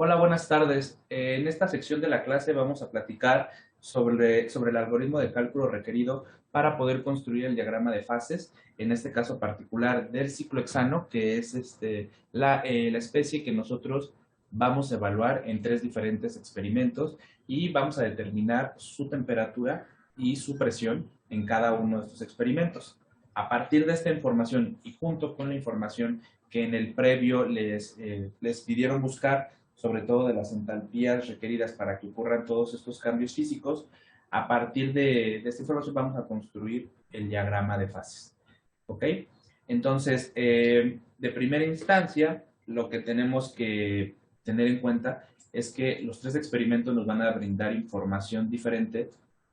Hola, buenas tardes. En esta sección de la clase vamos a platicar sobre el algoritmo de cálculo requerido para poder construir el diagrama de fases, en este caso particular del ciclo hexano, que es la especie que nosotros vamos a evaluar en tres diferentes experimentos y vamos a determinar su temperatura y su presión en cada uno de estos experimentos. A partir de esta información y junto con la información que en el previo les pidieron buscar, sobre todo de las entalpías requeridas para que ocurran todos estos cambios físicos, a partir de esta información vamos a construir el diagrama de fases. ¿Ok? Entonces, de primera instancia, lo que tenemos que tener en cuenta es que los tres experimentos nos van a brindar información diferente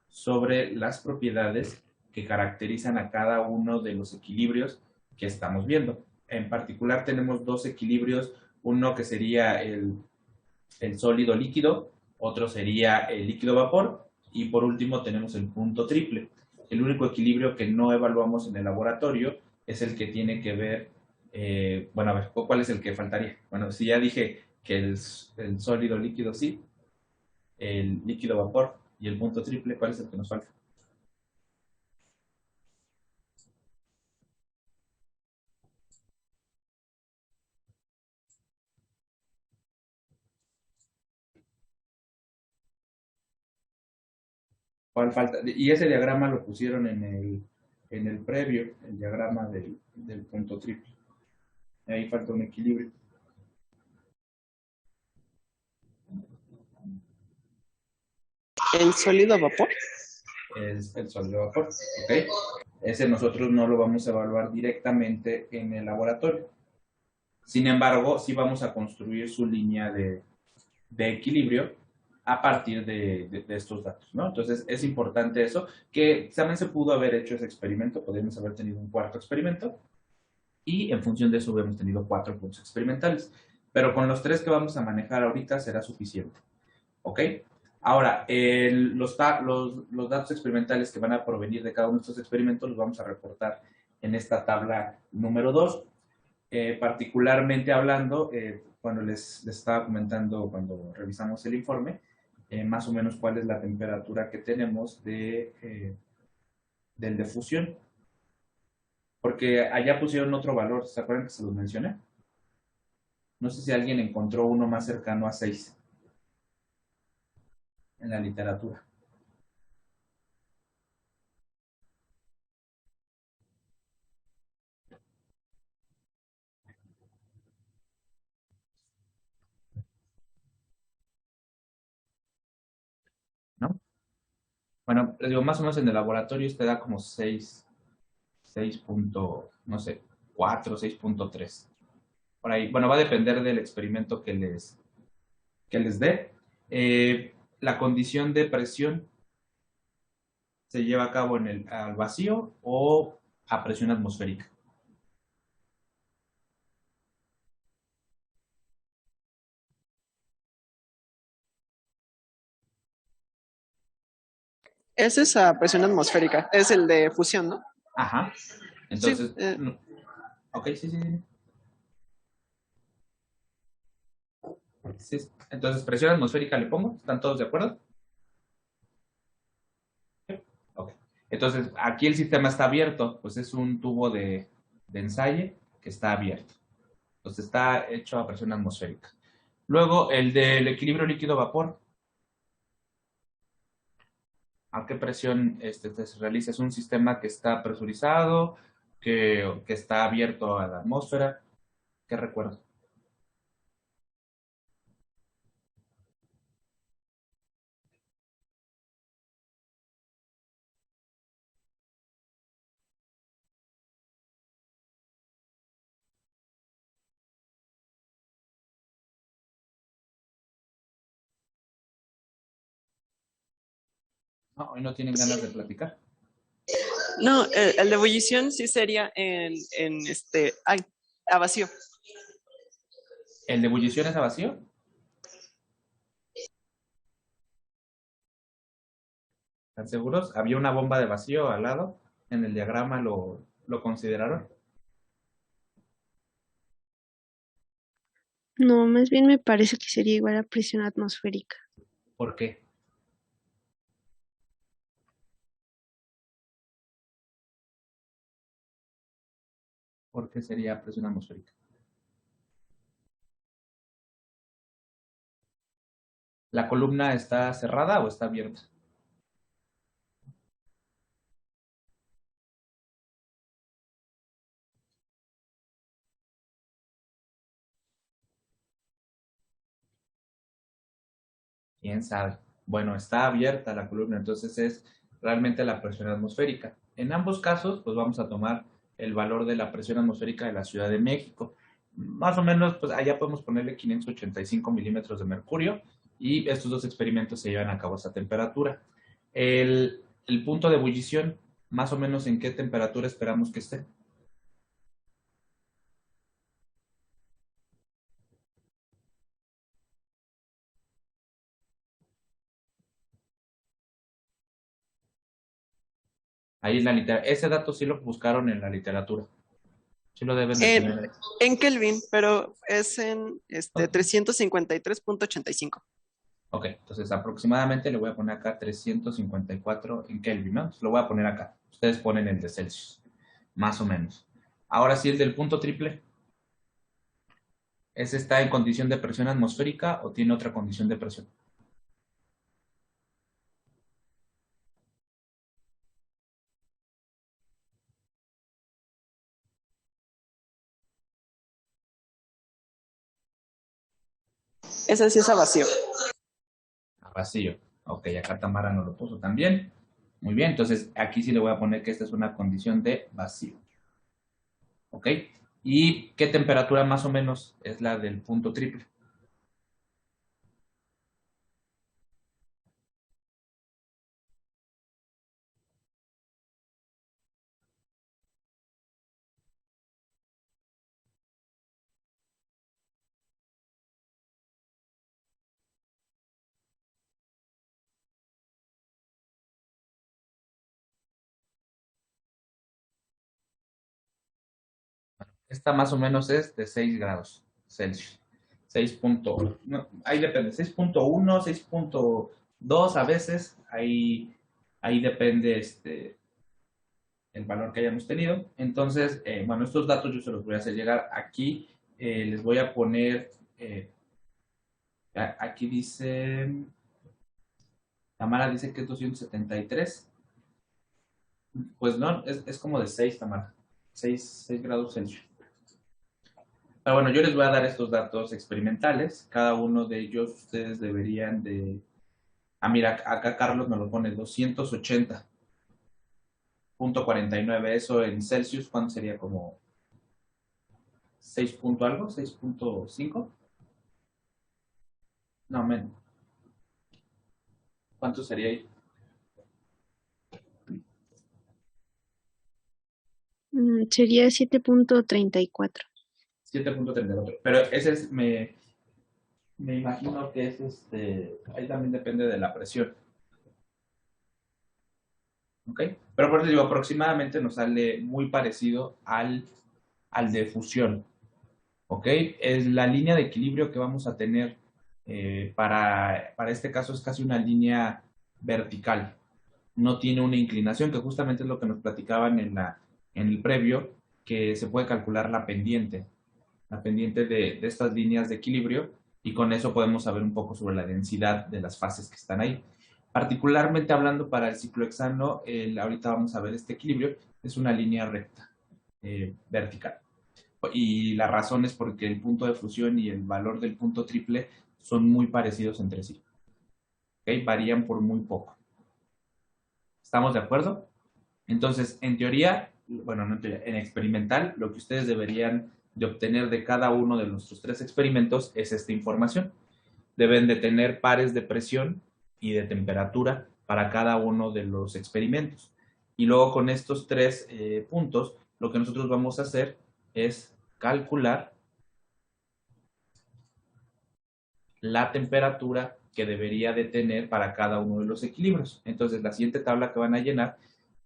sobre las propiedades que caracterizan a cada uno de los equilibrios que estamos viendo. En particular tenemos dos equilibrios, uno que sería el sólido líquido, otro sería el líquido vapor y por último tenemos el punto triple. El único equilibrio que no evaluamos en el laboratorio es el que tiene que ver, bueno, a ver, ¿cuál es el que faltaría? Bueno, si ya dije que el sólido líquido sí, el líquido vapor y el punto triple, ¿cuál es el que nos falta? ¿Cuál falta? Y ese diagrama lo pusieron en el previo, el diagrama del punto triple. Ahí falta un equilibrio. ¿El sólido vapor? Es el sólido vapor, ¿ok? Ese nosotros no lo vamos a evaluar directamente en el laboratorio. Sin embargo, sí vamos a construir su línea de equilibrio a partir de estos datos, ¿no? Entonces, es importante eso, que también se pudo haber hecho ese experimento, podríamos haber tenido un cuarto experimento, y en función de eso hubiéramos tenido 4 puntos experimentales. Pero con los 3 que vamos a manejar ahorita será suficiente, ¿ok? Ahora, los datos experimentales que van a provenir de cada uno de estos experimentos los vamos a reportar en esta tabla número 2. Particularmente hablando, cuando les estaba comentando cuando revisamos el informe, más o menos cuál es la temperatura que tenemos del de fusión. Porque allá pusieron otro valor, ¿se acuerdan que se los mencioné? No sé si alguien encontró uno más cercano a 6 en la literatura. ¿No? Bueno, les digo, más o menos en el laboratorio este da como 6 punto, no sé, 4, 6.3. Por ahí, bueno, va a depender del experimento que les dé. La condición de presión se lleva a cabo al vacío o a presión atmosférica. Es esa presión atmosférica, es el de fusión, ¿no? Ajá. Sí, Entonces, ok, sí, sí, sí. Sí, entonces, presión atmosférica le pongo. ¿Están todos de acuerdo? Ok. Entonces, aquí el sistema está abierto, pues es un tubo de ensayo que está abierto. Entonces, está hecho a presión atmosférica. Luego, el del equilibrio líquido-vapor. ¿A qué presión se realiza? ¿Es un sistema que está presurizado, que está abierto a la atmósfera? ¿Qué recuerdo? No, hoy no tienen ganas de platicar. no, el de ebullición sí sería ay, a vacío. ¿El de ebullición es a vacío? ¿Están seguros? Había una bomba de vacío al lado. En el diagrama lo consideraron. No, más bien me parece que sería igual a presión atmosférica. ¿Por qué? ¿Por qué sería presión atmosférica? ¿La columna está cerrada o está abierta? ¿Quién sabe? Bueno, está abierta la columna, entonces es realmente la presión atmosférica. En ambos casos, pues vamos a tomar el valor de la presión atmosférica de la Ciudad de México. Más o menos, pues allá podemos ponerle 585 milímetros de mercurio y estos dos experimentos se llevan a cabo a esa temperatura. El punto de ebullición, más o menos en qué temperatura esperamos que esté. Ahí en la literatura. Ese dato sí lo buscaron en la literatura. Sí lo deben de En, tener. en Kelvin, pero es en Ok, 353.85. ok, entonces aproximadamente le voy a poner acá 354 en Kelvin, ¿no? Entonces, lo voy a poner acá. Ustedes ponen el de Celsius, más o menos. Ahora sí, el del punto triple. ¿Ese está en condición de presión atmosférica o tiene otra condición de presión? Ese sí es a vacío. A vacío. Ok, acá Tamara nos lo puso también. Muy bien, entonces aquí sí le voy a poner que esta es una condición de vacío. ¿Ok? ¿Y qué temperatura más o menos es la del punto triple? Esta más o menos es de 6 grados Celsius. 6 no, ahí depende, 6.1, 6.2 a veces, ahí depende el valor que hayamos tenido. Entonces, bueno, estos datos yo se los voy a hacer llegar aquí. Les voy a poner, aquí dice, Tamara dice que es 273. Pues no, es como de 6, Tamara. 6 grados Celsius. Pero bueno, yo les voy a dar estos datos experimentales. Cada uno de ellos ustedes deberían de... Ah, mira, acá Carlos me lo pone 280.49. Eso en Celsius, ¿cuánto sería? Como 6 punto algo, 6.5. No, menos. ¿Cuánto sería ahí? Sería 7.34. 7.34. Pero ese es, me imagino que es ahí también depende de la presión. ¿Ok? Pero por eso digo, aproximadamente nos sale muy parecido al de fusión. ¿Ok? Es la línea de equilibrio que vamos a tener para este caso es casi una línea vertical. No tiene una inclinación, que justamente es lo que nos platicaban en el previo, que se puede calcular la pendiente de estas líneas de equilibrio, y con eso podemos saber un poco sobre la densidad de las fases que están ahí. Particularmente hablando para el ciclohexano, ahorita vamos a ver este equilibrio, es una línea recta, vertical. Y la razón es porque el punto de fusión y el valor del punto triple son muy parecidos entre sí. ¿Okay? Varían por muy poco. ¿Estamos de acuerdo? Entonces, en teoría, bueno, no en teoría, en experimental, lo que ustedes deberían de obtener de cada uno de nuestros 3 experimentos es esta información. Deben de tener pares de presión y de temperatura para cada uno de los experimentos. Y luego con estos 3 puntos, lo que nosotros vamos a hacer es calcular la temperatura que debería de tener para cada uno de los equilibrios. Entonces, la siguiente tabla que van a llenar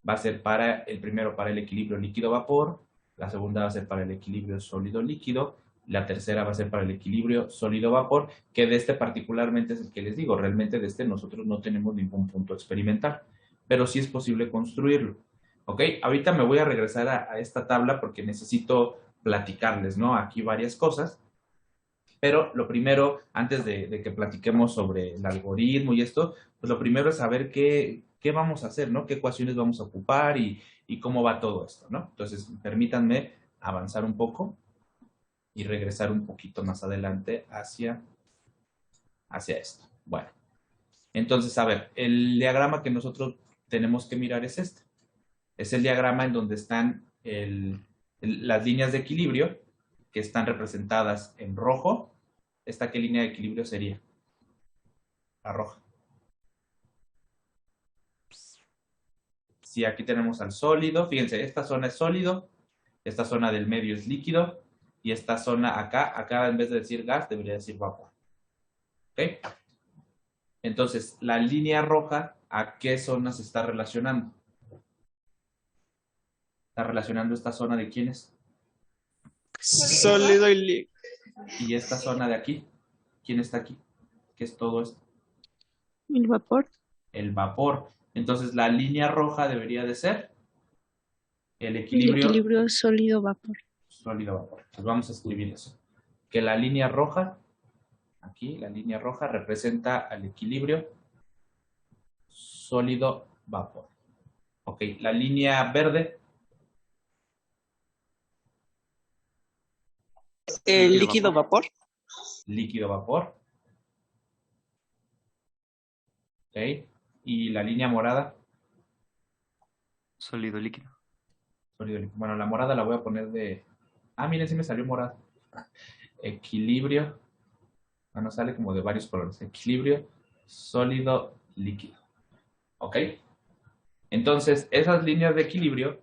va a ser para el primero para el equilibrio líquido-vapor, la segunda va a ser para el equilibrio sólido-líquido La tercera va a ser para el equilibrio sólido-vapor, que de este particularmente es el que les digo. Realmente de este nosotros no tenemos ningún punto experimental, pero sí es posible construirlo. ¿Ok? Ahorita me voy a regresar a esta tabla porque necesito platicarles, ¿no? Aquí varias cosas. Pero lo primero, antes de que platiquemos sobre el algoritmo y esto, pues lo primero es saber qué vamos a hacer, ¿no? ¿Qué ecuaciones vamos a ocupar y cómo va todo esto, ¿no? Entonces, permítanme avanzar un poco y regresar un poquito más adelante hacia esto. Bueno, entonces, a ver, el diagrama que nosotros tenemos que mirar es este. Es el diagrama en donde están las líneas de equilibrio que están representadas en rojo. ¿Esta qué línea de equilibrio sería? La roja. Si aquí tenemos al sólido, fíjense, esta zona es sólido, esta zona del medio es líquido, y esta zona acá en vez de decir gas, debería decir vapor. ¿Ok? Entonces, la línea roja, ¿a qué zona se está relacionando? Está relacionando esta zona de quién es. Sólido y líquido. Y esta zona de aquí, ¿quién está aquí? ¿Qué es todo esto? El vapor. El vapor. Entonces, la línea roja debería de ser el El equilibrio equilibrio sólido-vapor. sólido-vapor. Pues vamos a escribir eso. Que la línea roja, aquí, la línea roja representa al equilibrio sólido-vapor. Ok, la línea verde. El líquido vapor. Líquido-vapor. Ok, y la línea morada. Sólido líquido. Sólido líquido. Bueno, la morada la voy a poner de... Ah, miren, sí me salió morada. Equilibrio. Bueno, sale como de varios colores. Equilibrio sólido líquido. ¿Ok? Entonces, esas líneas de equilibrio,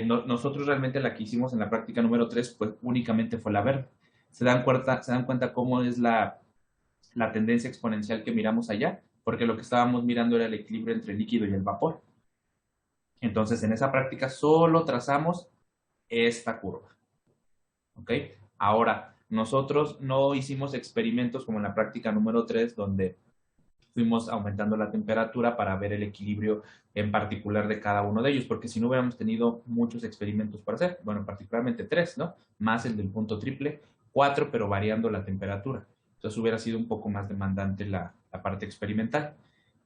nosotros realmente la que hicimos en la práctica número 3, pues únicamente fue la verde. ¿Se dan cuenta cómo es la tendencia exponencial que miramos allá? Porque lo que estábamos mirando era el equilibrio entre el líquido y el vapor. Entonces, en esa práctica solo trazamos esta curva. ¿Ok? Ahora, nosotros no hicimos experimentos como en la práctica número 3, donde fuimos aumentando la temperatura para ver el equilibrio en particular de cada uno de ellos, porque si no hubiéramos tenido muchos experimentos para hacer, bueno, particularmente 3, ¿no? Más el del punto triple, 4, pero variando la temperatura. Entonces hubiera sido un poco más demandante la parte experimental.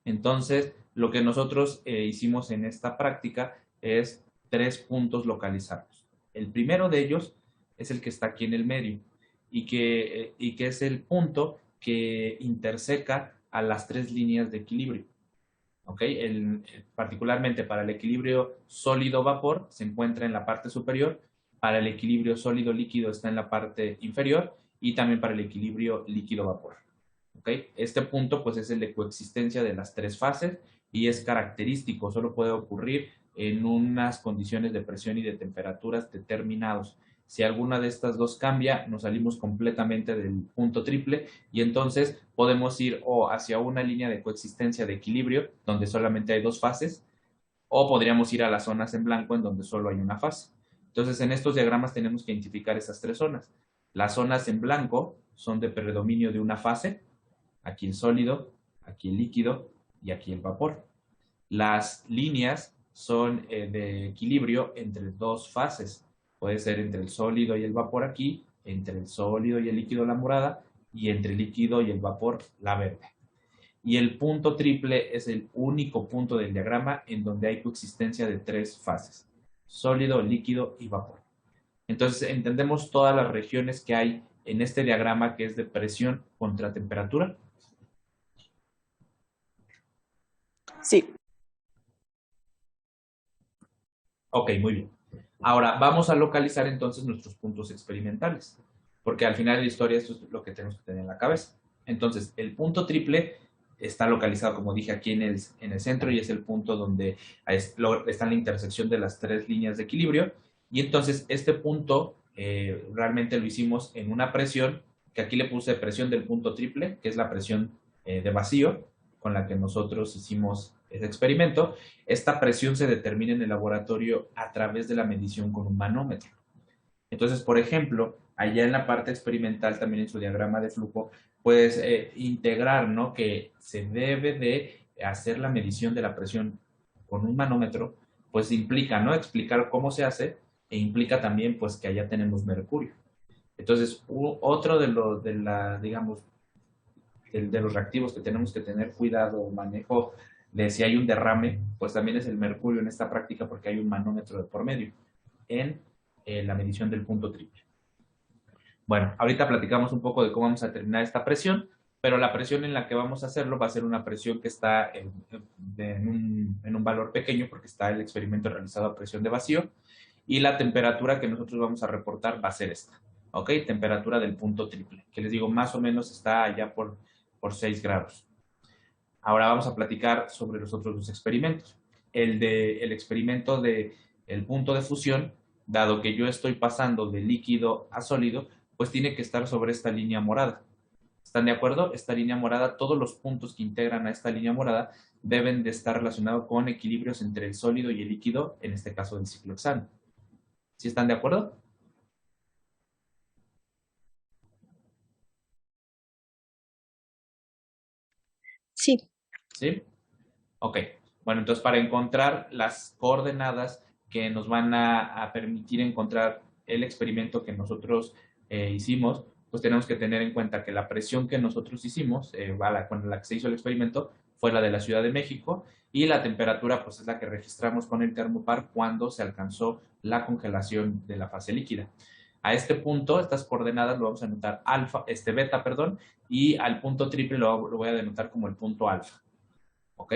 Entonces, lo que nosotros hicimos en esta práctica es 3 puntos localizados. El primero de ellos es el que está aquí en el medio y que es el punto que interseca a las 3 líneas de equilibrio. ¿Ok? Particularmente para el equilibrio sólido-vapor se encuentra en la parte superior, para el equilibrio sólido-líquido está en la parte inferior y también para el equilibrio líquido-vapor. ¿Ok? Este punto pues es el de coexistencia de las 3 fases y es característico, solo puede ocurrir en unas condiciones de presión y de temperaturas determinados. Si alguna de estas dos cambia, nos salimos completamente del punto triple y entonces podemos ir o hacia una línea de coexistencia de equilibrio, donde solamente hay 2 fases, o podríamos ir a las zonas en blanco, en donde solo hay una fase. Entonces, en estos diagramas tenemos que identificar esas 3 zonas. Las zonas en blanco son de predominio de una fase, aquí el sólido, aquí el líquido y aquí el vapor. Las líneas son de equilibrio entre 2 fases. Puede ser entre el sólido y el vapor aquí, entre el sólido y el líquido la morada, y entre el líquido y el vapor la verde. Y el punto triple es el único punto del diagrama en donde hay coexistencia de 3 fases, sólido, líquido y vapor. Entonces entendemos todas las regiones que hay en este diagrama que es de presión contra temperatura. Sí. Ok, muy bien. Ahora, vamos a localizar entonces nuestros puntos experimentales, porque al final de la historia esto es lo que tenemos que tener en la cabeza. Entonces, el punto triple está localizado, como dije, aquí en el centro y es el punto donde está en la intersección de las 3 líneas de equilibrio. Y entonces, este punto realmente lo hicimos en una presión, que aquí le puse presión del punto triple, que es la presión de vacío, con la que nosotros hicimos ese experimento. Esta presión se determina en el laboratorio a través de la medición con un manómetro. Entonces, por ejemplo, allá en la parte experimental, también en su diagrama de flujo, puedes integrar, ¿no? Que se debe de hacer la medición de la presión con un manómetro, pues implica, ¿no? Explicar cómo se hace e implica también, pues, que allá tenemos mercurio. Entonces, otro digamos, de los reactivos que tenemos que tener cuidado o manejo de si hay un derrame, pues también es el mercurio en esta práctica porque hay un manómetro de por medio en la medición del punto triple. Bueno, ahorita platicamos un poco de cómo vamos a determinar esta presión, pero la presión en la que vamos a hacerlo va a ser una presión que está en un valor pequeño porque está el experimento realizado a presión de vacío y la temperatura que nosotros vamos a reportar va a ser esta, ¿ok? Temperatura del punto triple, que les digo más o menos está allá por 6 grados. Ahora vamos a platicar sobre los otros dos experimentos. El experimento de el punto de fusión, dado que yo estoy pasando de líquido a sólido, pues tiene que estar sobre esta línea morada. ¿Están de acuerdo? Esta línea morada, todos los puntos que integran a esta línea morada deben de estar relacionados con equilibrios entre el sólido y el líquido, en este caso del ciclo hexano. ¿Sí están de acuerdo? Sí, ¿Sí? Ok. Bueno, entonces para encontrar las coordenadas que nos van a permitir encontrar el experimento que nosotros hicimos, pues tenemos que tener en cuenta que la presión que nosotros hicimos, con la que se hizo el experimento, fue la de la Ciudad de México y la temperatura pues es la que registramos con el termopar cuando se alcanzó la congelación de la fase líquida. A este punto, estas coordenadas lo vamos a anotar beta, perdón, y al punto triple lo voy a denotar como el punto alfa. ¿Ok?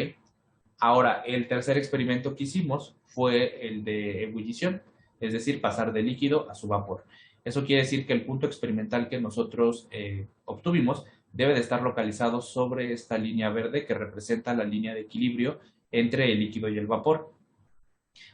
Ahora, el tercer experimento que hicimos fue el de ebullición, es decir, pasar de líquido a su vapor. Eso quiere decir que el punto experimental que nosotros obtuvimos debe de estar localizado sobre esta línea verde que representa la línea de equilibrio entre el líquido y el vapor.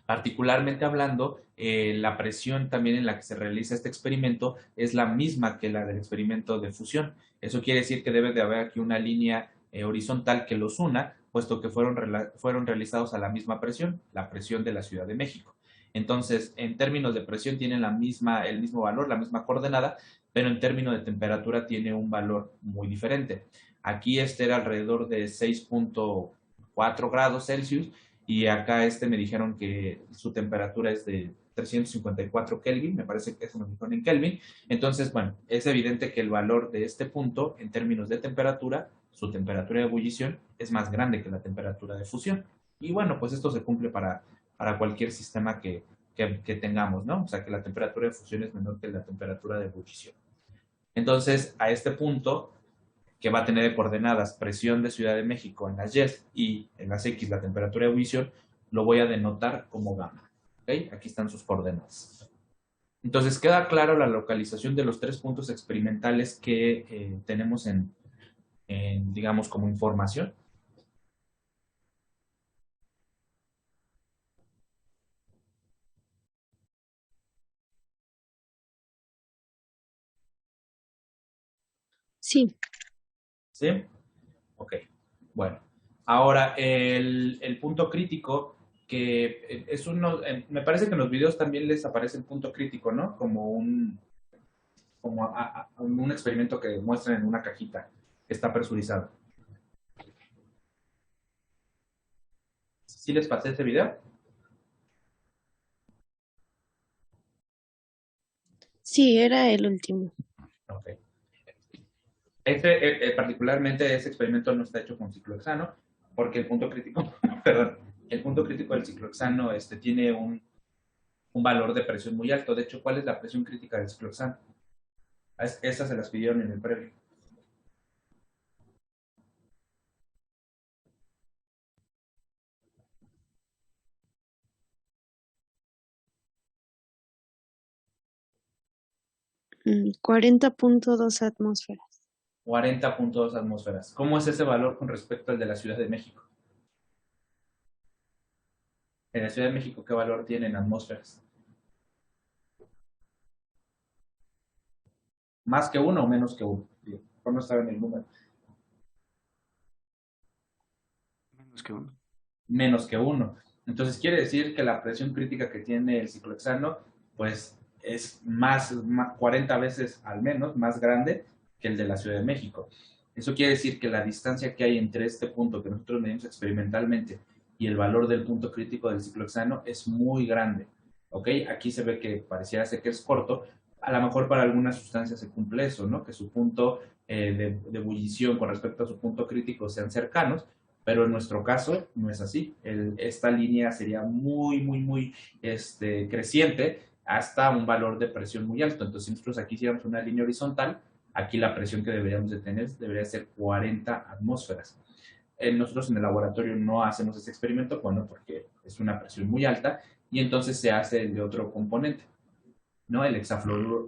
Particularmente hablando, la presión también en la que se realiza este experimento es la misma que la del experimento de fusión. Eso quiere decir que debe de haber aquí una línea horizontal que los una, puesto que fueron realizados a la misma presión, la presión de la Ciudad de México. Entonces, en términos de presión tienen el mismo valor, la misma coordenada, pero en términos de temperatura tiene un valor muy diferente. Aquí este era alrededor de 6.4 grados Celsius y acá me dijeron que su temperatura es de 354 Kelvin, me parece que eso me dijeron en Kelvin. Entonces, bueno, es evidente que el valor de este punto en términos de temperatura, su temperatura de ebullición, es más grande que la temperatura de fusión. Y bueno, pues esto se cumple para cualquier sistema que tengamos, ¿no? O sea, que la temperatura de fusión es menor que la temperatura de ebullición. Entonces, a este punto, que va a tener de coordenadas presión de Ciudad de México en las Y y en las X la temperatura de ebullición, lo voy a denotar como gamma. ¿Okay? Aquí están sus coordenadas. Entonces queda claro la localización de los tres puntos experimentales que tenemos digamos, como información. sí, ¿Sí? Ok. Bueno. Ahora, el punto crítico, que es me parece que en los videos también les aparece el punto crítico, ¿no? Como un experimento que muestran en una cajita que está presurizado. ¿Sí les pasé ese video? sí, era el último. Ok. Particularmente ese experimento no está hecho con ciclohexano porque el punto crítico, perdón, el punto crítico del ciclohexano tiene un valor de presión muy alto. De hecho, ¿cuál es la presión crítica del ciclohexano? Esas se las pidieron en el previo. Mm, 40.2 atmósferas. 40.2 atmósferas. ¿Cómo es ese valor con respecto al de la Ciudad de México? En la Ciudad de México, ¿qué valor tiene en atmósferas? ¿Más que uno o menos que uno? Por no estar en el número. Menos que uno. Menos que uno. Entonces quiere decir que la presión crítica que tiene el ciclohexano, pues es más 40 veces al menos más grande que el de la Ciudad de México. Eso quiere decir que la distancia que hay entre este punto que nosotros medimos experimentalmente y el valor del punto crítico del ciclohexano es muy grande. ¿Ok? Aquí se ve que pareciera ser que es corto. A lo mejor para algunas sustancias se cumple eso, ¿no? Que su punto de ebullición con respecto a su punto crítico sean cercanos, pero en nuestro caso no es así. Esta línea sería muy creciente hasta un valor de presión muy alto. Entonces, si nosotros aquí hiciéramos una línea horizontal, aquí la presión que deberíamos de tener debería ser 40 atmósferas. Nosotros en el laboratorio no hacemos ese experimento, bueno, porque es una presión muy alta, y entonces se hace el de otro componente, ¿no? El hexafluoruro,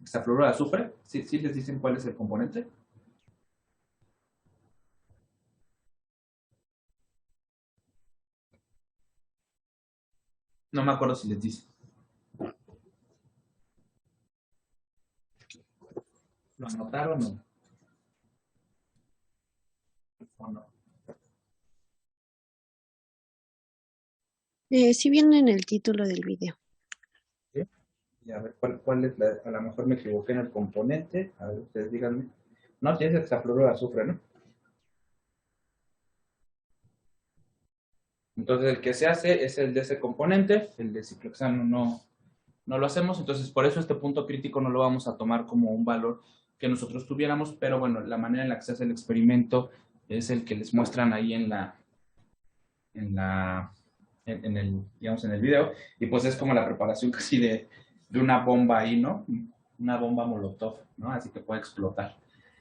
hexafluoruro de azufre. ¿Sí, sí les dicen cuál es el componente? No me acuerdo si les dicen. ¿Lo anotaron o no? Sí viene en el título del video. ¿Sí? Y a ver, ¿cuál es a lo mejor me equivoqué en el componente. A ver, ustedes díganme. No, sí es hexafluoruro de azufre, ¿no? Entonces, el que se hace es el de ese componente, el de ciclohexano no lo hacemos, entonces por eso este punto crítico no lo vamos a tomar como un valor que nosotros tuviéramos, pero bueno, la manera en la que se hace el experimento es el que les muestran ahí en el, digamos, en el video, y pues es como la preparación casi de una bomba ahí, ¿no? Una bomba molotov, ¿no? Así que puede explotar.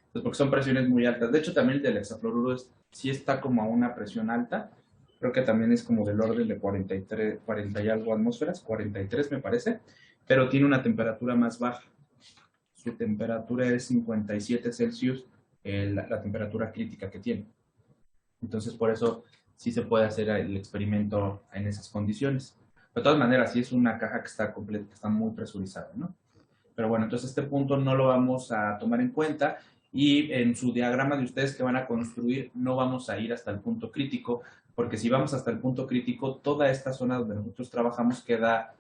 Entonces, porque son presiones muy altas. De hecho, también el del hexafluoruro sí está como a una presión alta. Creo que también es como del orden de 43, 40 y algo atmósferas, 43 me parece, pero tiene una temperatura más baja. Su temperatura es 57 Celsius, la temperatura crítica que tiene. Entonces, por eso sí se puede hacer el experimento en esas condiciones. De todas maneras, sí es una caja que está completa, que está muy presurizada, ¿no? Pero bueno, entonces este punto no lo vamos a tomar en cuenta y en su diagrama de ustedes que van a construir no vamos a ir hasta el punto crítico, porque si vamos hasta el punto crítico, toda esta zona donde nosotros trabajamos queda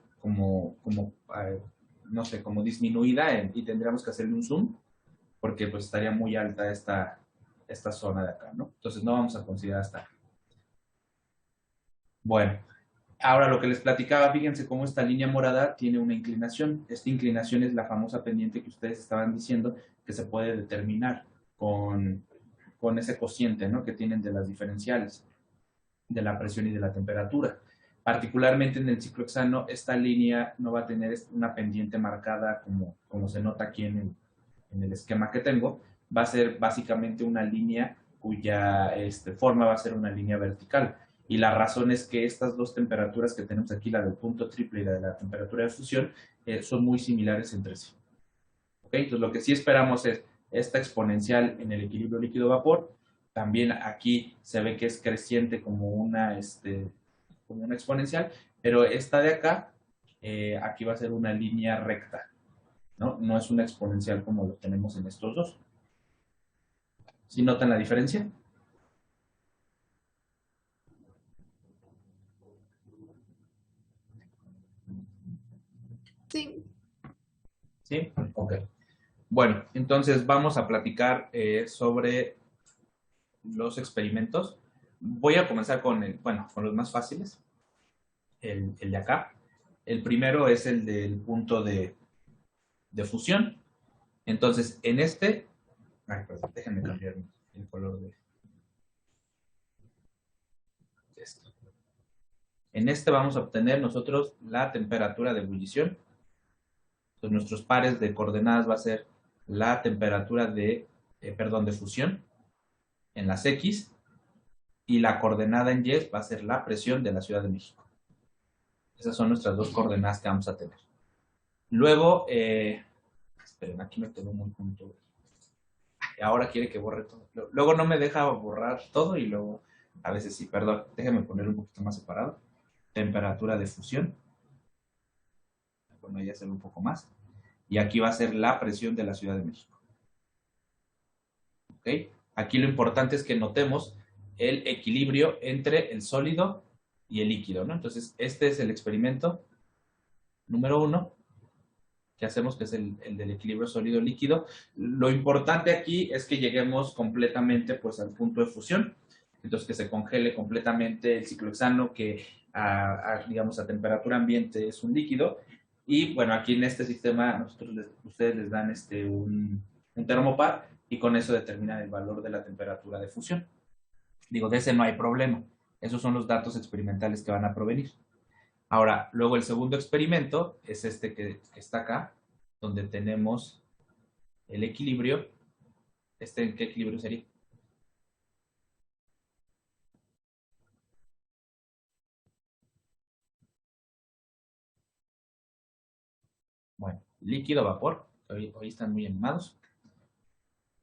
no sé, como disminuida y tendríamos que hacerle un zoom, porque pues estaría muy alta esta zona de acá, ¿no? Entonces no vamos a considerar hasta acá. Bueno, ahora lo que les platicaba, fíjense cómo esta línea morada tiene una inclinación. Esta inclinación es la famosa pendiente que ustedes estaban diciendo que se puede determinar con ese cociente, ¿no? Que tienen de las diferenciales de la presión y de la temperatura. Particularmente en el ciclohexano, esta línea no va a tener una pendiente marcada como se nota aquí en el esquema que tengo. Va a ser básicamente una línea cuya forma va a ser una línea vertical. Y la razón es que estas dos temperaturas que tenemos aquí, la del punto triple y la de la temperatura de fusión, son muy similares entre sí. ¿Okay? Entonces, lo que sí esperamos es esta exponencial en el equilibrio líquido-vapor. También aquí se ve que es creciente como una exponencial, pero esta de acá, aquí va a ser una línea recta, ¿no? No es una exponencial como lo tenemos en estos dos. ¿Sí notan la diferencia? Sí. ¿Sí? Ok. Bueno, entonces vamos a platicar sobre los experimentos. Voy a comenzar con los más fáciles, el de acá. El primero es el del punto de fusión. Entonces, en perdón, déjenme cambiar el color de esto. En este vamos a obtener nosotros la temperatura de ebullición. Entonces, nuestros pares de coordenadas va a ser la temperatura de fusión en las X, y la coordenada en Y va a ser la presión de la Ciudad de México. Esas son nuestras dos coordenadas que vamos a tener. Luego, esperen, aquí me quedó muy junto. Ahora quiere que borre todo. Luego no me deja borrar todo y luego, a veces sí, perdón, déjenme poner un poquito más separado. Temperatura de fusión. Bueno, ya hacer un poco más. Y aquí va a ser la presión de la Ciudad de México. ¿Ok? Aquí lo importante es que notemos el equilibrio entre el sólido y el líquido, ¿no? Entonces, este es el experimento número 1 que hacemos, que es el del equilibrio sólido-líquido. Lo importante aquí es que lleguemos completamente pues al punto de fusión, entonces que se congele completamente el ciclohexano, que digamos a temperatura ambiente es un líquido, y bueno, aquí en este sistema ustedes les dan un termopar y con eso determinan el valor de la temperatura de fusión. Digo, de ese no hay problema. Esos son los datos experimentales que van a provenir. Ahora, luego el segundo experimento es este que está acá, donde tenemos el equilibrio. ¿En qué equilibrio sería? Bueno, líquido, vapor. Hoy están muy animados.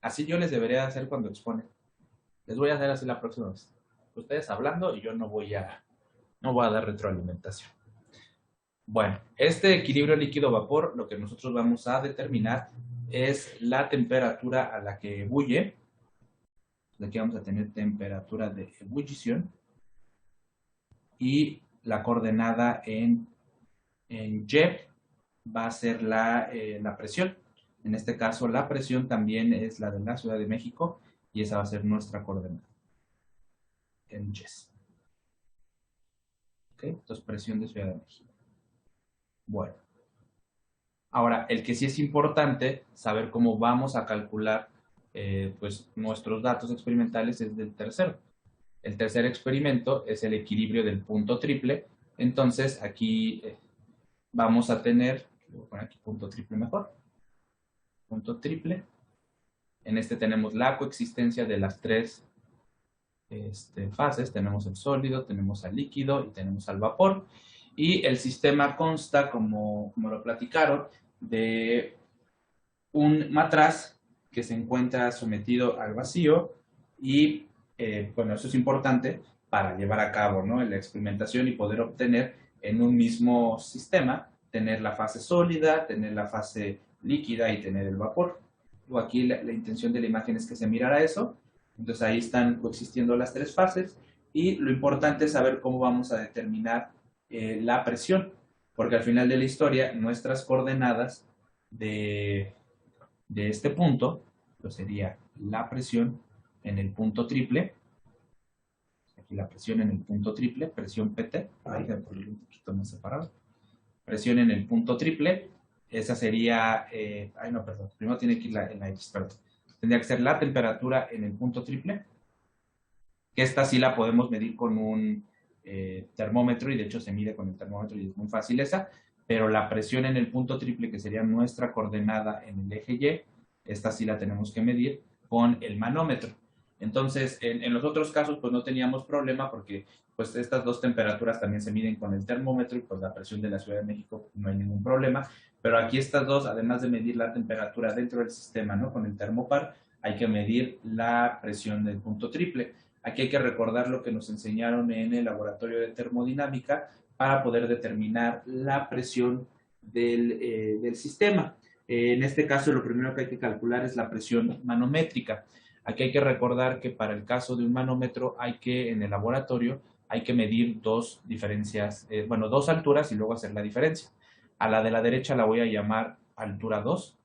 Así yo les debería hacer cuando exponen. Les voy a hacer así la próxima vez. Ustedes hablando y yo no voy a dar retroalimentación. Bueno, este equilibrio líquido-vapor, lo que nosotros vamos a determinar es la temperatura a la que ebulle. Aquí vamos a tener temperatura de ebullición y la coordenada en Y va a ser la presión. En este caso, la presión también es la de la Ciudad de México y esa va a ser nuestra coordenada en Y. ¿Ok? Entonces, presión de Ciudad de México. Bueno. Ahora, el que sí es importante saber cómo vamos a calcular pues nuestros datos experimentales es del tercero. El tercer experimento es el equilibrio del punto triple. Entonces, aquí vamos a tener, voy a poner aquí punto triple mejor, punto triple. En este tenemos la coexistencia de las tres fases. Tenemos el sólido, tenemos al líquido y tenemos al vapor. Y el sistema consta, como lo platicaron, de un matraz que se encuentra sometido al vacío y, bueno, eso es importante para llevar a cabo, ¿no?, la experimentación y poder obtener en un mismo sistema, tener la fase sólida, tener la fase líquida y tener el vapor. Luego aquí la intención de la imagen es que se mirara eso. Entonces ahí están coexistiendo las tres fases y lo importante es saber cómo vamos a determinar la presión, porque al final de la historia nuestras coordenadas de este punto, pues sería la presión en el punto triple. Aquí la presión en el punto triple, presión PT. Ahí voy a ponerlo un poquito más separado. Presión en el punto triple. Esa sería, no, perdón. Primero tiene que ir en la X, perdón. Tendría que ser la temperatura en el punto triple. Que esta sí la podemos medir con un termómetro y de hecho se mide con el termómetro y es muy fácil esa. Pero la presión en el punto triple, que sería nuestra coordenada en el eje Y, esta sí la tenemos que medir con el manómetro. Entonces, en los otros casos, pues no teníamos problema porque pues estas dos temperaturas también se miden con el termómetro y pues la presión de la Ciudad de México no hay ningún problema. Pero aquí estas dos, además de medir la temperatura dentro del sistema, ¿no?, con el termopar, hay que medir la presión del punto triple. Aquí hay que recordar lo que nos enseñaron en el laboratorio de termodinámica para poder determinar la presión del sistema. En este caso, lo primero que hay que calcular es la presión manométrica. Aquí hay que recordar que para el caso de un manómetro en el laboratorio, hay que medir dos diferencias, dos alturas y luego hacer la diferencia. A la de la derecha la voy a llamar altura 2,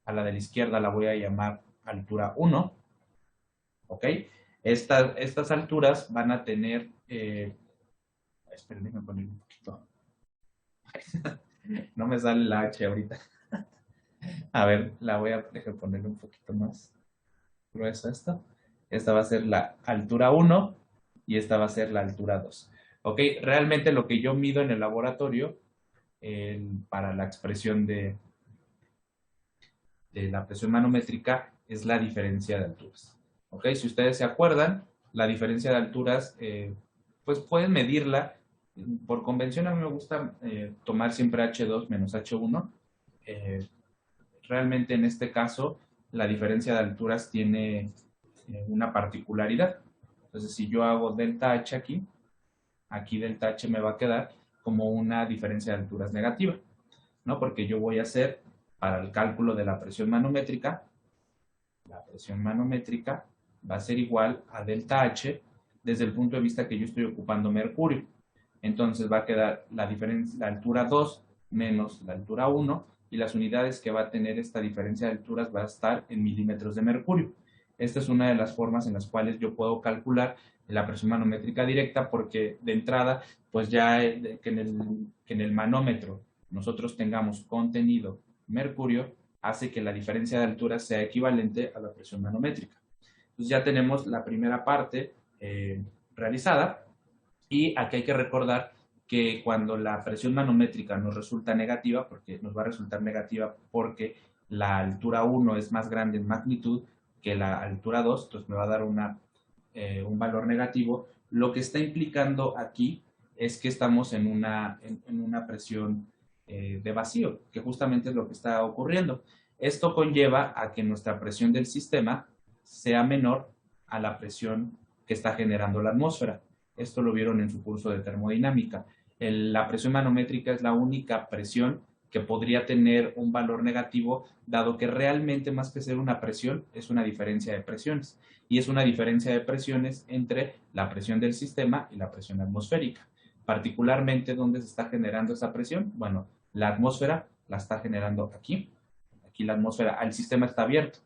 a la de la izquierda la voy a llamar altura 1, ¿ok? Estas alturas van a tener, esperen, déjenme poner un poquito. No me sale la H ahorita. A ver, déjenme ponerle un poquito más gruesa esta. Esta va a ser la altura 1 y esta va a ser la altura 2. ¿Ok? Realmente lo que yo mido en el laboratorio para la expresión de la presión manométrica es la diferencia de alturas. ¿Ok? Si ustedes se acuerdan, la diferencia de alturas, pues pueden medirla. Por convención a mí me gusta tomar siempre H2 menos H1. Realmente en este caso la diferencia de alturas tiene una particularidad. Entonces si yo hago delta H aquí delta H me va a quedar como una diferencia de alturas negativa, ¿no? Porque yo voy a hacer para el cálculo de la presión manométrica va a ser igual a delta H desde el punto de vista que yo estoy ocupando mercurio. Entonces va a quedar la diferencia, la altura 2 menos la altura 1, y las unidades que va a tener esta diferencia de alturas va a estar en milímetros de mercurio. Esta es una de las formas en las cuales yo puedo calcular la presión manométrica directa, porque de entrada, pues ya que en el manómetro nosotros tengamos contenido mercurio, hace que la diferencia de alturas sea equivalente a la presión manométrica. Entonces ya tenemos la primera parte realizada, y aquí hay que recordar que cuando la presión manométrica nos resulta negativa, porque nos va a resultar negativa porque la altura 1 es más grande en magnitud que la altura 2, entonces me va a dar un valor negativo. Lo que está implicando aquí es que estamos en una presión de vacío, que justamente es lo que está ocurriendo. Esto conlleva a que nuestra presión del sistema sea menor a la presión que está generando la atmósfera. Esto lo vieron en su curso de termodinámica. La presión manométrica es la única presión que podría tener un valor negativo, dado que realmente más que ser una presión, es una diferencia de presiones. Y es una diferencia de presiones entre la presión del sistema y la presión atmosférica. Particularmente, ¿dónde se está generando esa presión? Bueno, la atmósfera la está generando aquí. Aquí la atmósfera, el sistema está abierto.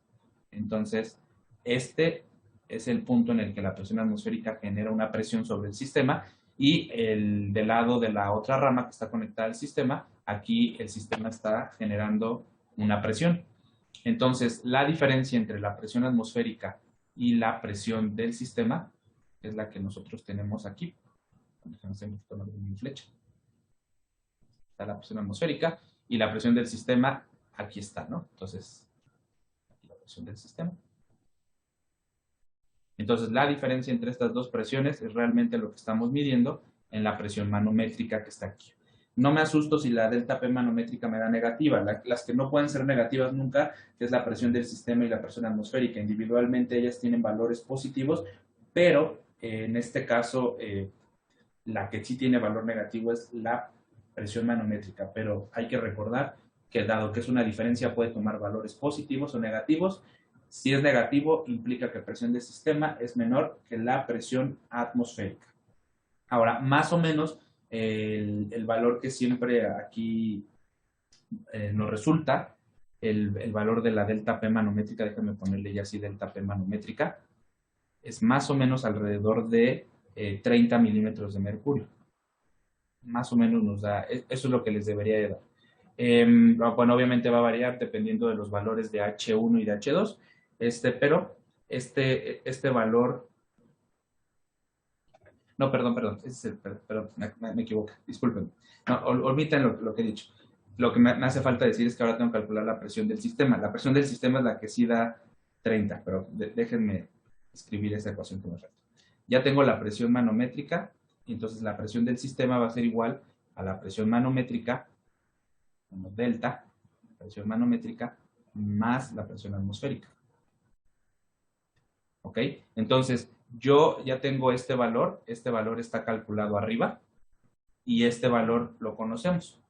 Entonces, este es el punto en el que la presión atmosférica genera una presión sobre el sistema, y del lado de la otra rama que está conectada al sistema, aquí el sistema está generando una presión. Entonces, la diferencia entre la presión atmosférica y la presión del sistema es la que nosotros tenemos aquí. Déjenme hacer un poquito más de mi flecha. Está la presión atmosférica, y la presión del sistema aquí está, ¿no? Entonces, aquí la presión del sistema. Entonces, la diferencia entre estas dos presiones es realmente lo que estamos midiendo en la presión manométrica que está aquí. No me asusto si la delta P manométrica me da negativa. Las que no pueden ser negativas nunca es la presión del sistema y la presión atmosférica. Individualmente ellas tienen valores positivos, pero en este caso la que sí tiene valor negativo es la presión manométrica. Pero hay que recordar que dado que es una diferencia, puede tomar valores positivos o negativos. Si es negativo, implica que la presión del sistema es menor que la presión atmosférica. Ahora, más o menos, el valor que siempre aquí nos resulta, el valor de la delta P manométrica, déjame ponerle ya así delta P manométrica, es más o menos alrededor de 30 milímetros de mercurio. Más o menos nos da, eso es lo que les debería de dar. Bueno, obviamente va a variar dependiendo de los valores de H1 y de H2, pero este valor, no, perdón, perdón, me equivoco, disculpen. No, omiten lo que he dicho. Lo que me hace falta decir es que ahora tengo que calcular la presión del sistema. La presión del sistema es la que sí da 30, pero déjenme escribir esa ecuación que me falta. Ya tengo la presión manométrica, y entonces la presión del sistema va a ser igual a la presión manométrica, como delta, presión manométrica, más la presión atmosférica. ¿Ok? Entonces, yo ya tengo este valor está calculado arriba, y este valor lo conocemos.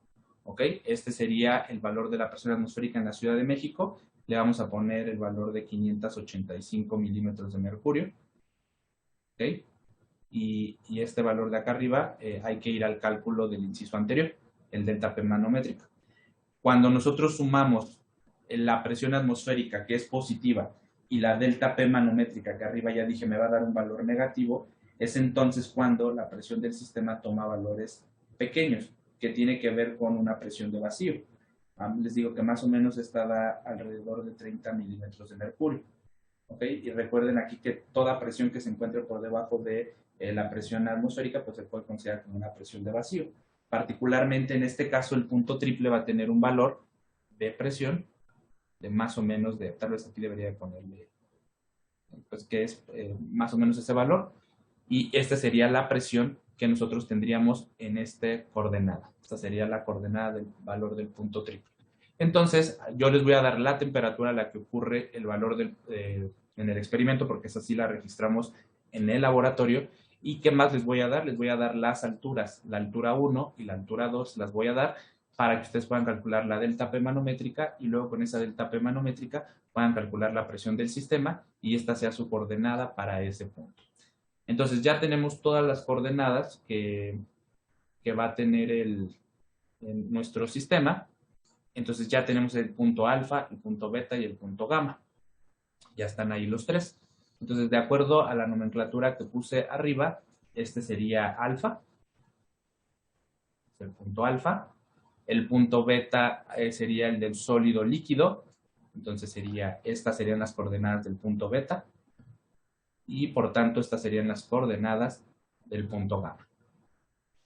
¿Ok? Este sería el valor de la presión atmosférica en la Ciudad de México. Le vamos a poner el valor de 585 milímetros de mercurio. ¿Ok? Y este valor de acá arriba hay que ir al cálculo del inciso anterior, el delta P manométrico. Cuando nosotros sumamos la presión atmosférica, que es positiva, y la delta P manométrica, que arriba ya dije me va a dar un valor negativo, es entonces cuando la presión del sistema toma valores pequeños, que tiene que ver con una presión de vacío. Les digo que más o menos esta da alrededor de 30 milímetros de mercurio. ¿Ok? Y recuerden aquí que toda presión que se encuentre por debajo de la presión atmosférica, pues se puede considerar como una presión de vacío. Particularmente en este caso, el punto triple va a tener un valor de presión de más o menos de, tal vez aquí debería ponerle, pues que es más o menos ese valor, y esta sería la presión que nosotros tendríamos en esta coordenada. Esta sería la coordenada del valor del punto triple. Entonces, yo les voy a dar la temperatura a la que ocurre el valor en el experimento, porque esa sí la registramos en el laboratorio. ¿Y qué más les voy a dar? Les voy a dar las alturas, la altura 1 y la altura 2 las voy a dar para que ustedes puedan calcular la delta P manométrica, y luego con esa delta P manométrica puedan calcular la presión del sistema, y esta sea su coordenada para ese punto. Entonces ya tenemos todas las coordenadas que que va a tener en nuestro sistema. Entonces ya tenemos el punto alfa, el punto beta y el punto gamma. Ya están ahí los tres. Entonces, de acuerdo a la nomenclatura que puse arriba, este sería alfa, el punto alfa. El punto beta sería el del sólido líquido. Entonces estas serían las coordenadas del punto beta. Y por tanto, estas serían las coordenadas del punto gamma.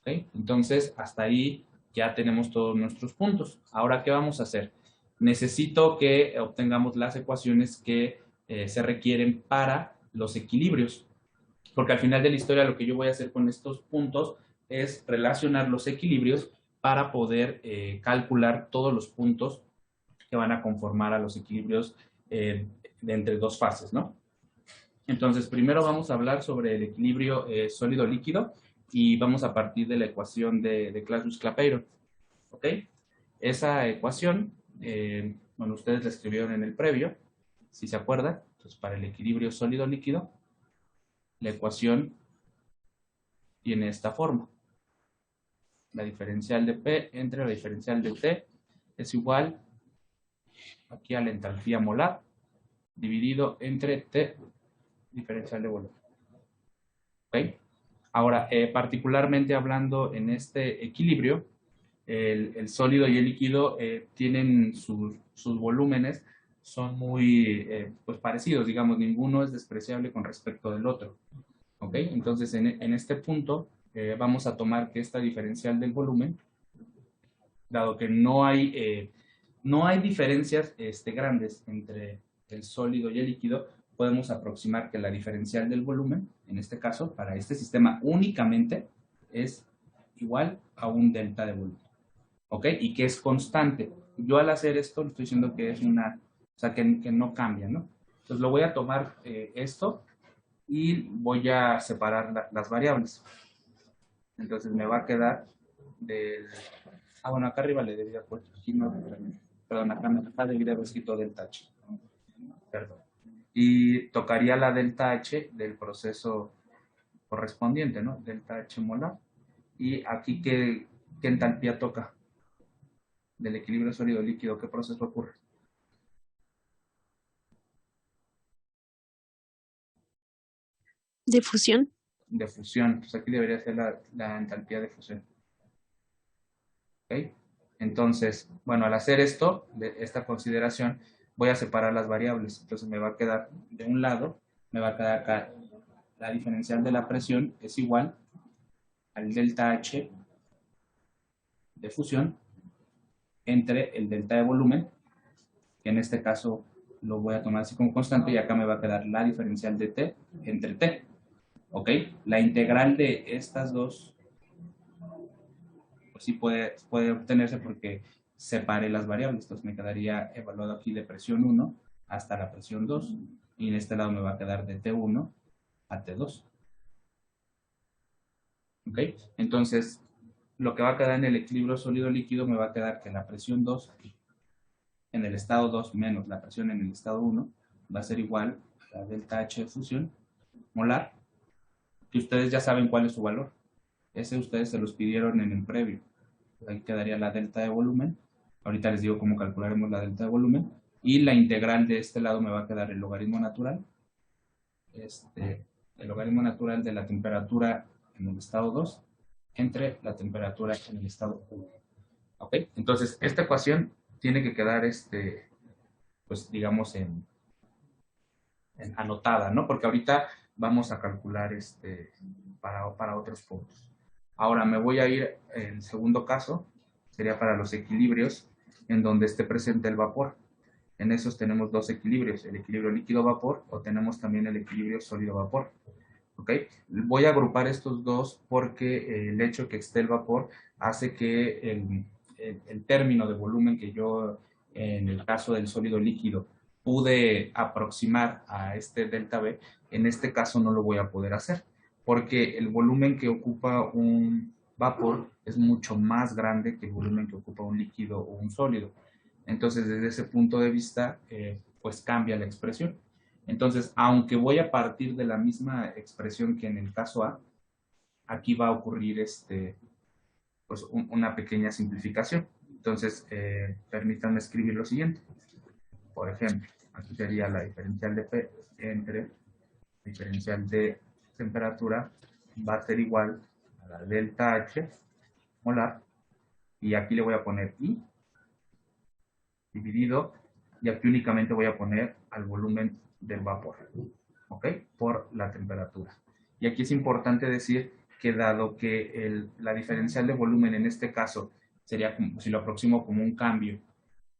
¿Okay? Entonces, hasta ahí ya tenemos todos nuestros puntos. Ahora, ¿qué vamos a hacer? Necesito que obtengamos las ecuaciones que se requieren para los equilibrios. Porque al final de la historia lo que yo voy a hacer con estos puntos es relacionar los equilibrios para poder calcular todos los puntos que van a conformar a los equilibrios de entre dos fases, ¿no? Entonces, primero vamos a hablar sobre el equilibrio sólido-líquido y vamos a partir de la ecuación de Clausius-Clapeyron. ¿Ok? Esa ecuación, bueno, ustedes la escribieron en el previo, si se acuerdan. Entonces, para el equilibrio sólido-líquido, la ecuación tiene esta forma. La diferencial de P entre la diferencial de T es igual aquí a la entalpía molar dividido entre T diferencial de volumen. ¿Ok? Ahora, particularmente hablando en este equilibrio, el sólido y el líquido tienen sus volúmenes, son muy pues parecidos, digamos, ninguno es despreciable con respecto del otro. ¿Ok? Entonces, en este punto, vamos a tomar que esta diferencial del volumen, dado que no hay diferencias grandes entre el sólido y el líquido, podemos aproximar que la diferencial del volumen, en este caso, para este sistema únicamente, es igual a un delta de volumen. ¿Ok? Y que es constante. Yo al hacer esto, estoy diciendo que es o sea, que no cambia, ¿no? Entonces lo voy a tomar esto y voy a separar las variables. Entonces me va a quedar bueno, acá arriba le debía poner, aquí no, perdón, acá debía haber escrito delta H. Perdón. Y tocaría la delta H del proceso correspondiente, ¿no? Delta H molar. Y aquí, ¿qué entalpía toca? Del equilibrio sólido-líquido, ¿qué proceso ocurre? De fusión. De fusión. Pues aquí debería ser la entalpía de fusión. ¿Ok? Entonces, bueno, al hacer esta consideración, voy a separar las variables. Entonces me va a quedar de un lado, me va a quedar acá la diferencial de la presión es igual al delta H de fusión entre el delta de volumen, que en este caso lo voy a tomar así como constante, y acá me va a quedar la diferencial de T entre T. ¿Ok? La integral de estas dos, pues sí puede obtenerse porque separe las variables. Entonces me quedaría evaluado aquí de presión 1 hasta la presión 2. Y en este lado me va a quedar de T1 a T2. ¿Ok? Entonces, lo que va a quedar en el equilibrio sólido-líquido me va a quedar que la presión 2 en el estado 2 menos la presión en el estado 1 va a ser igual a la delta H de fusión molar, que ustedes ya saben cuál es su valor. Ese ustedes se los pidieron en el previo. Ahí quedaría la delta de volumen. Ahorita les digo cómo calcularemos la delta de volumen. Y la integral de este lado me va a quedar el logaritmo natural. El logaritmo natural de la temperatura en el estado 2 entre la temperatura en el estado 1. ¿Ok? Entonces, esta ecuación tiene que quedar, pues digamos, en anotada, ¿no? Porque ahorita vamos a calcular para otros puntos. Ahora me voy a ir, el segundo caso sería para los equilibrios en donde esté presente el vapor. En esos tenemos dos equilibrios, el equilibrio líquido-vapor o tenemos también el equilibrio sólido-vapor. ¿Ok? Voy a agrupar estos dos porque el hecho que esté el vapor hace que el término de volumen que yo, en el caso del sólido líquido, pude aproximar a este delta B, en este caso no lo voy a poder hacer, porque el volumen que ocupa un vapor es mucho más grande que el volumen que ocupa un líquido o un sólido. Entonces, desde ese punto de vista, pues cambia la expresión. Entonces, aunque voy a partir de la misma expresión que en el caso A, aquí va a ocurrir pues una pequeña simplificación. Entonces, permítanme escribir lo siguiente. Por ejemplo, aquí sería la diferencial de P entre diferencial de temperatura va a ser igual a la delta H molar, y aquí le voy a poner I dividido, y aquí únicamente voy a poner al volumen del vapor, ¿ok? Por la temperatura. Y aquí es importante decir que dado que la diferencial de volumen en este caso sería, como, si lo aproximo como un cambio,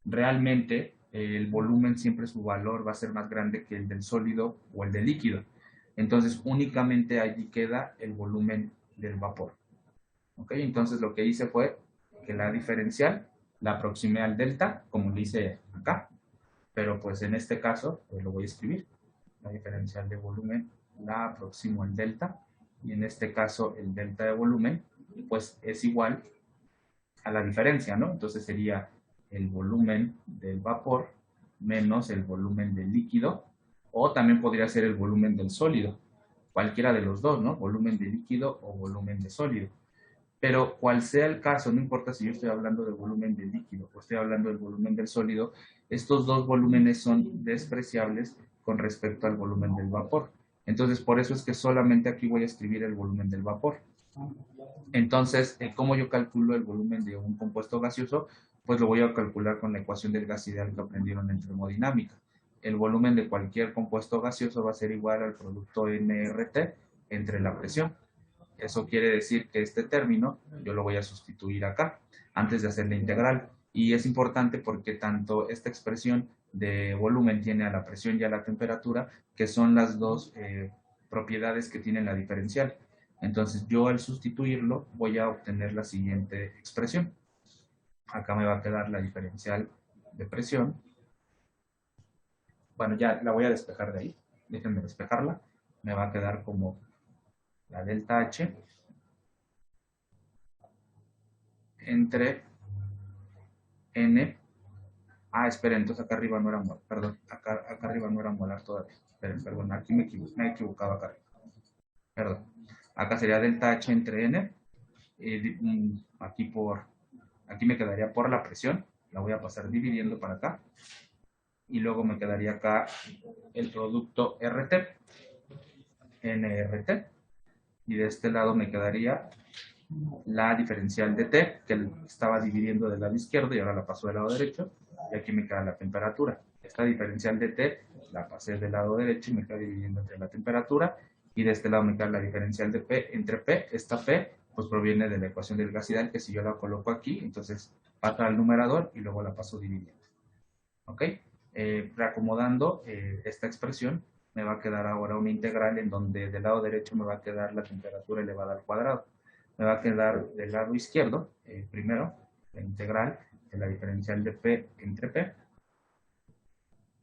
realmente el volumen siempre su valor va a ser más grande que el del sólido o el del líquido. Entonces únicamente allí queda el volumen del vapor. ¿Ok? Entonces lo que hice fue que la diferencial la aproximé al delta, como le hice acá, pero pues en este caso pues lo voy a escribir. La diferencial de volumen la aproximo al delta, y en este caso el delta de volumen pues es igual a la diferencia, ¿no? Entonces sería el volumen del vapor menos el volumen del líquido, o también podría ser el volumen del sólido, cualquiera de los dos, ¿no? Volumen de líquido o volumen de sólido. Pero cual sea el caso, no importa si yo estoy hablando del volumen del líquido o estoy hablando del volumen del sólido, estos dos volúmenes son despreciables con respecto al volumen del vapor. Entonces, por eso es que solamente aquí voy a escribir el volumen del vapor. Entonces, ¿cómo yo calculo el volumen de un compuesto gaseoso? Pues lo voy a calcular con la ecuación del gas ideal que aprendieron en termodinámica. El volumen de cualquier compuesto gaseoso va a ser igual al producto nRT entre la presión. Eso quiere decir que este término yo lo voy a sustituir acá, antes de hacer la integral. Y es importante porque tanto esta expresión de volumen tiene a la presión y a la temperatura, que son las dos propiedades que tiene la diferencial. Entonces yo al sustituirlo voy a obtener la siguiente expresión. Acá me va a quedar la diferencial de presión. Bueno, ya la voy a despejar de ahí. Déjenme despejarla. Me va a quedar como la delta H entre N. Ah, esperen, entonces acá arriba no era molar. Perdón, acá arriba no era molar todavía. Esperen, perdón, aquí me he equivocado acá arriba. Perdón. Acá sería delta H entre N. Aquí me quedaría por la presión. La voy a pasar dividiendo para acá. Y luego me quedaría acá el producto RT, NRT. Y de este lado me quedaría la diferencial de T, que estaba dividiendo del lado izquierdo y ahora la paso del lado derecho. Y aquí me queda la temperatura. Esta diferencial de T la pasé del lado derecho y me queda dividiendo entre la temperatura. Y de este lado me queda la diferencial de P entre P. Esta P pues proviene de la ecuación del gas ideal, que si yo la coloco aquí, entonces pasa al numerador y luego la paso dividiendo. ¿Ok? Reacomodando esta expresión, me va a quedar ahora una integral en donde del lado derecho me va a quedar la temperatura elevada al cuadrado. Me va a quedar del lado izquierdo, primero, la integral de la diferencial de P entre P.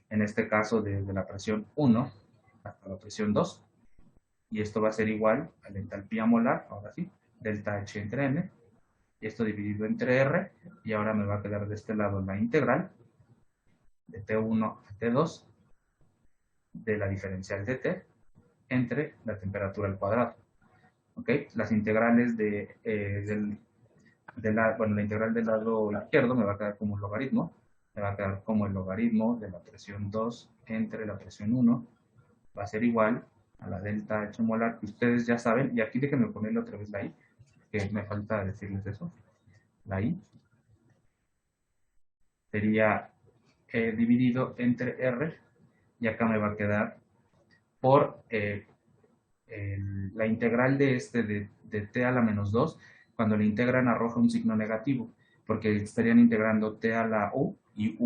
En este caso, desde la presión 1 hasta la presión 2. Y esto va a ser igual a la entalpía molar, ahora sí, delta H entre N. Y esto dividido entre R. Y ahora me va a quedar de este lado la integral de T1 a T2 de la diferencial de T entre la temperatura al cuadrado. ¿Ok? Las integrales la integral del lado izquierdo me va a quedar como un logaritmo. Me va a quedar como el logaritmo de la presión 2 entre la presión 1. Va a ser igual a la delta H molar, que ustedes ya saben. Y aquí déjenme ponerle otra vez la I, que me falta decirles eso. La I sería dividido entre R, y acá me va a quedar por la integral de t a la menos 2, cuando la integran arroja un signo negativo, porque estarían integrando t a la u y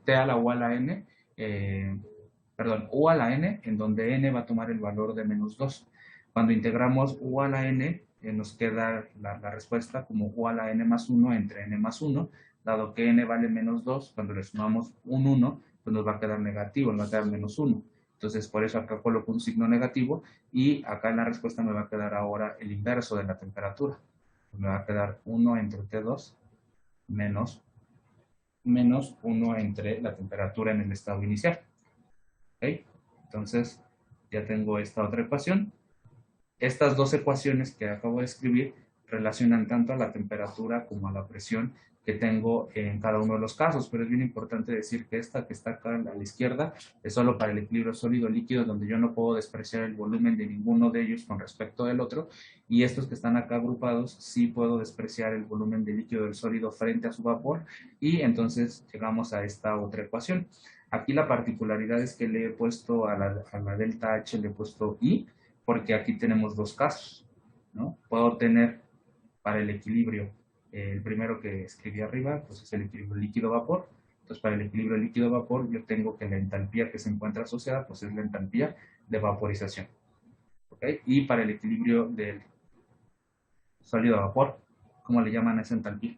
t a la u a la n, u a la n, en donde n va a tomar el valor de menos 2. Cuando integramos u a la n, nos queda la respuesta como u a la n más 1 entre n más 1, dado que n vale menos 2, cuando le sumamos un 1, pues nos va a quedar negativo, nos va a quedar menos 1. Entonces, por eso acá coloco un signo negativo, y acá en la respuesta me va a quedar ahora el inverso de la temperatura. Me va a quedar 1 entre T2 menos 1 entre la temperatura en el estado inicial. ¿Ok? Entonces, ya tengo esta otra ecuación. Estas dos ecuaciones que acabo de escribir relacionan tanto a la temperatura como a la presión que tengo en cada uno de los casos, pero es bien importante decir que esta que está acá a la izquierda es solo para el equilibrio sólido-líquido, donde yo no puedo despreciar el volumen de ninguno de ellos con respecto del otro, y estos que están acá agrupados sí puedo despreciar el volumen del líquido del sólido frente a su vapor, y entonces llegamos a esta otra ecuación. Aquí la particularidad es que le he puesto a la delta H, le he puesto I, porque aquí tenemos dos casos, ¿no? Puedo tener para el equilibrio, el primero que escribí arriba, pues es el equilibrio líquido-vapor. Entonces, para el equilibrio líquido-vapor, yo tengo que la entalpía que se encuentra asociada, pues es la entalpía de vaporización. ¿Ok? Y para el equilibrio del sólido-vapor, ¿cómo le llaman a esa entalpía?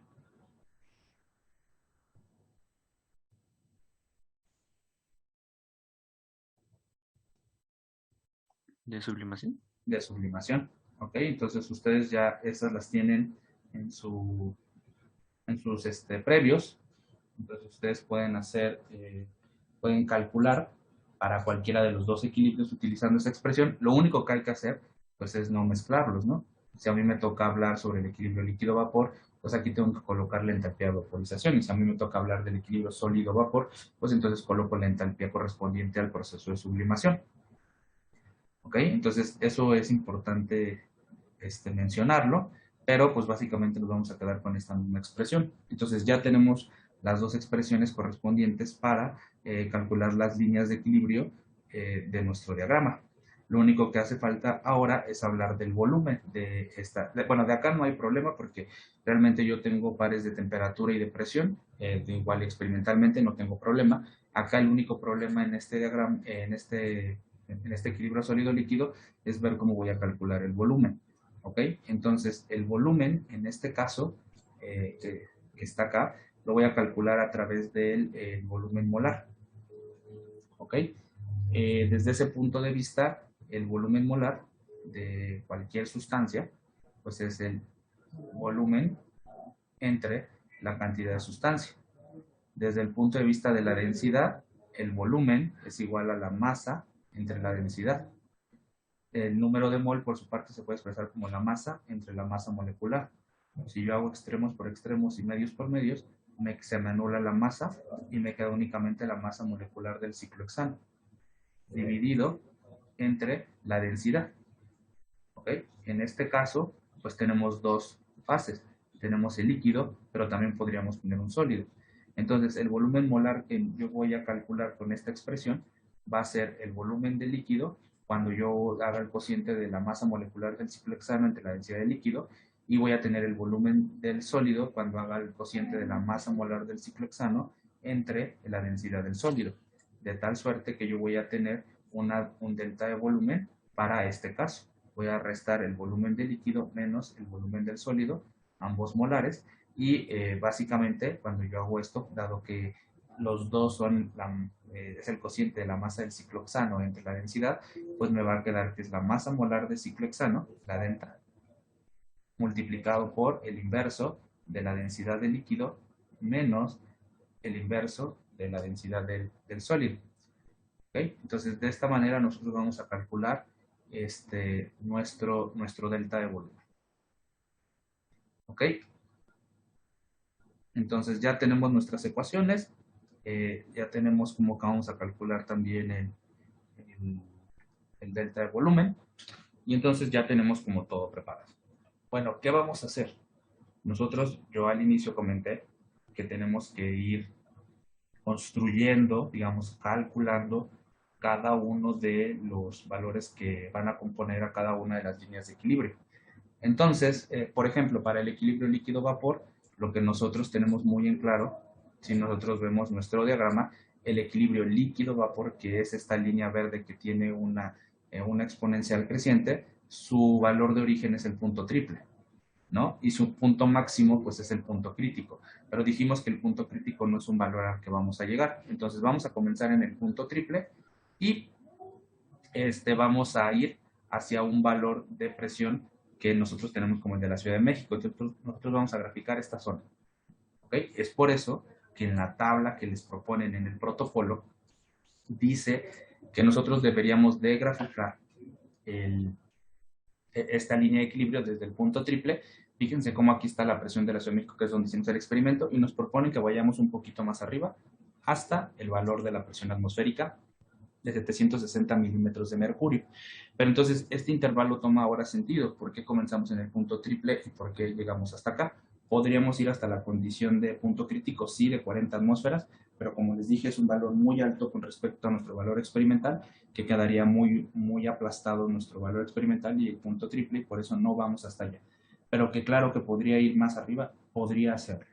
¿De sublimación? De sublimación. ¿Ok? Entonces, ustedes ya esas las tienen en sus previos. Entonces, ustedes pueden hacer, pueden calcular para cualquiera de los dos equilibrios utilizando esa expresión. Lo único que hay que hacer, pues, es no mezclarlos, ¿no? Si a mí me toca hablar sobre el equilibrio líquido-vapor, pues aquí tengo que colocar la entalpía de vaporización. Y si a mí me toca hablar del equilibrio sólido-vapor, pues entonces coloco la entalpía correspondiente al proceso de sublimación. ¿Ok? Entonces, eso es importante mencionarlo, pero pues básicamente nos vamos a quedar con esta misma expresión. Entonces, ya tenemos las dos expresiones correspondientes para calcular las líneas de equilibrio de nuestro diagrama. Lo único que hace falta ahora es hablar del volumen de esta. Bueno, de acá no hay problema porque realmente yo tengo pares de temperatura y de presión, de igual experimentalmente no tengo problema. Acá el único problema en este diagrama, en este equilibrio sólido-líquido, es ver cómo voy a calcular el volumen. ¿Ok? Entonces, el volumen, en este caso, que está acá, lo voy a calcular a través del volumen molar. ¿Ok? Desde ese punto de vista, el volumen molar de cualquier sustancia, pues es el volumen entre la cantidad de sustancia. Desde el punto de vista de la densidad, el volumen es igual a la masa entre la densidad. El número de mol, por su parte, se puede expresar como la masa entre la masa molecular. Si yo hago extremos por extremos y medios por medios, se me anula la masa y me queda únicamente la masa molecular del ciclohexano, dividido entre la densidad. ¿Ok? En este caso, pues tenemos dos fases. Tenemos el líquido, pero también podríamos tener un sólido. Entonces, el volumen molar que yo voy a calcular con esta expresión va a ser el volumen del líquido cuando yo haga el cociente de la masa molecular del ciclohexano entre la densidad del líquido, y voy a tener el volumen del sólido cuando haga el cociente de la masa molar del ciclohexano entre la densidad del sólido, de tal suerte que yo voy a tener un delta de volumen para este caso. Voy a restar el volumen del líquido menos el volumen del sólido, ambos molares, y básicamente cuando yo hago esto, dado que los dos son es el cociente de la masa del ciclohexano entre la densidad, pues me va a quedar que es la masa molar de ciclohexano, la delta, multiplicado por el inverso de la densidad del líquido menos el inverso de la densidad del sólido. ¿Okay? Entonces, de esta manera nosotros vamos a calcular nuestro delta de volumen. ¿Ok? Entonces, ya tenemos nuestras ecuaciones. Ya tenemos cómo vamos a calcular también el delta de volumen. Y entonces ya tenemos como todo preparado. Bueno, ¿qué vamos a hacer? Nosotros, yo al inicio comenté que tenemos que ir construyendo, digamos, calculando cada uno de los valores que van a componer a cada una de las líneas de equilibrio. Entonces, por ejemplo, para el equilibrio líquido-vapor, lo que nosotros tenemos muy en claro, si nosotros vemos nuestro diagrama, el equilibrio líquido-vapor, que es esta línea verde que tiene una exponencial creciente, su valor de origen es el punto triple, ¿no? Y su punto máximo, pues, es el punto crítico. Pero dijimos que el punto crítico no es un valor al que vamos a llegar. Entonces, vamos a comenzar en el punto triple y vamos a ir hacia un valor de presión que nosotros tenemos como el de la Ciudad de México. Entonces, nosotros vamos a graficar esta zona. ¿Ok? Es por eso que en la tabla que les proponen en el protocolo dice que nosotros deberíamos de graficar esta línea de equilibrio desde el punto triple Fíjense cómo aquí está la presión de la Ciudad de México, que es donde hicimos el experimento, y nos proponen que vayamos un poquito más arriba hasta el valor de la presión atmosférica de 760 milímetros de mercurio. Pero entonces este intervalo toma ahora sentido. ¿Por qué comenzamos en el punto triple y por qué llegamos hasta acá? Podríamos ir hasta la condición de punto crítico, sí, de 40 atmósferas, pero como les dije, es un valor muy alto con respecto a nuestro valor experimental, que quedaría muy aplastado nuestro valor experimental y el punto triple, y por eso no vamos hasta allá. Pero que claro que podría ir más arriba, podría hacerlo.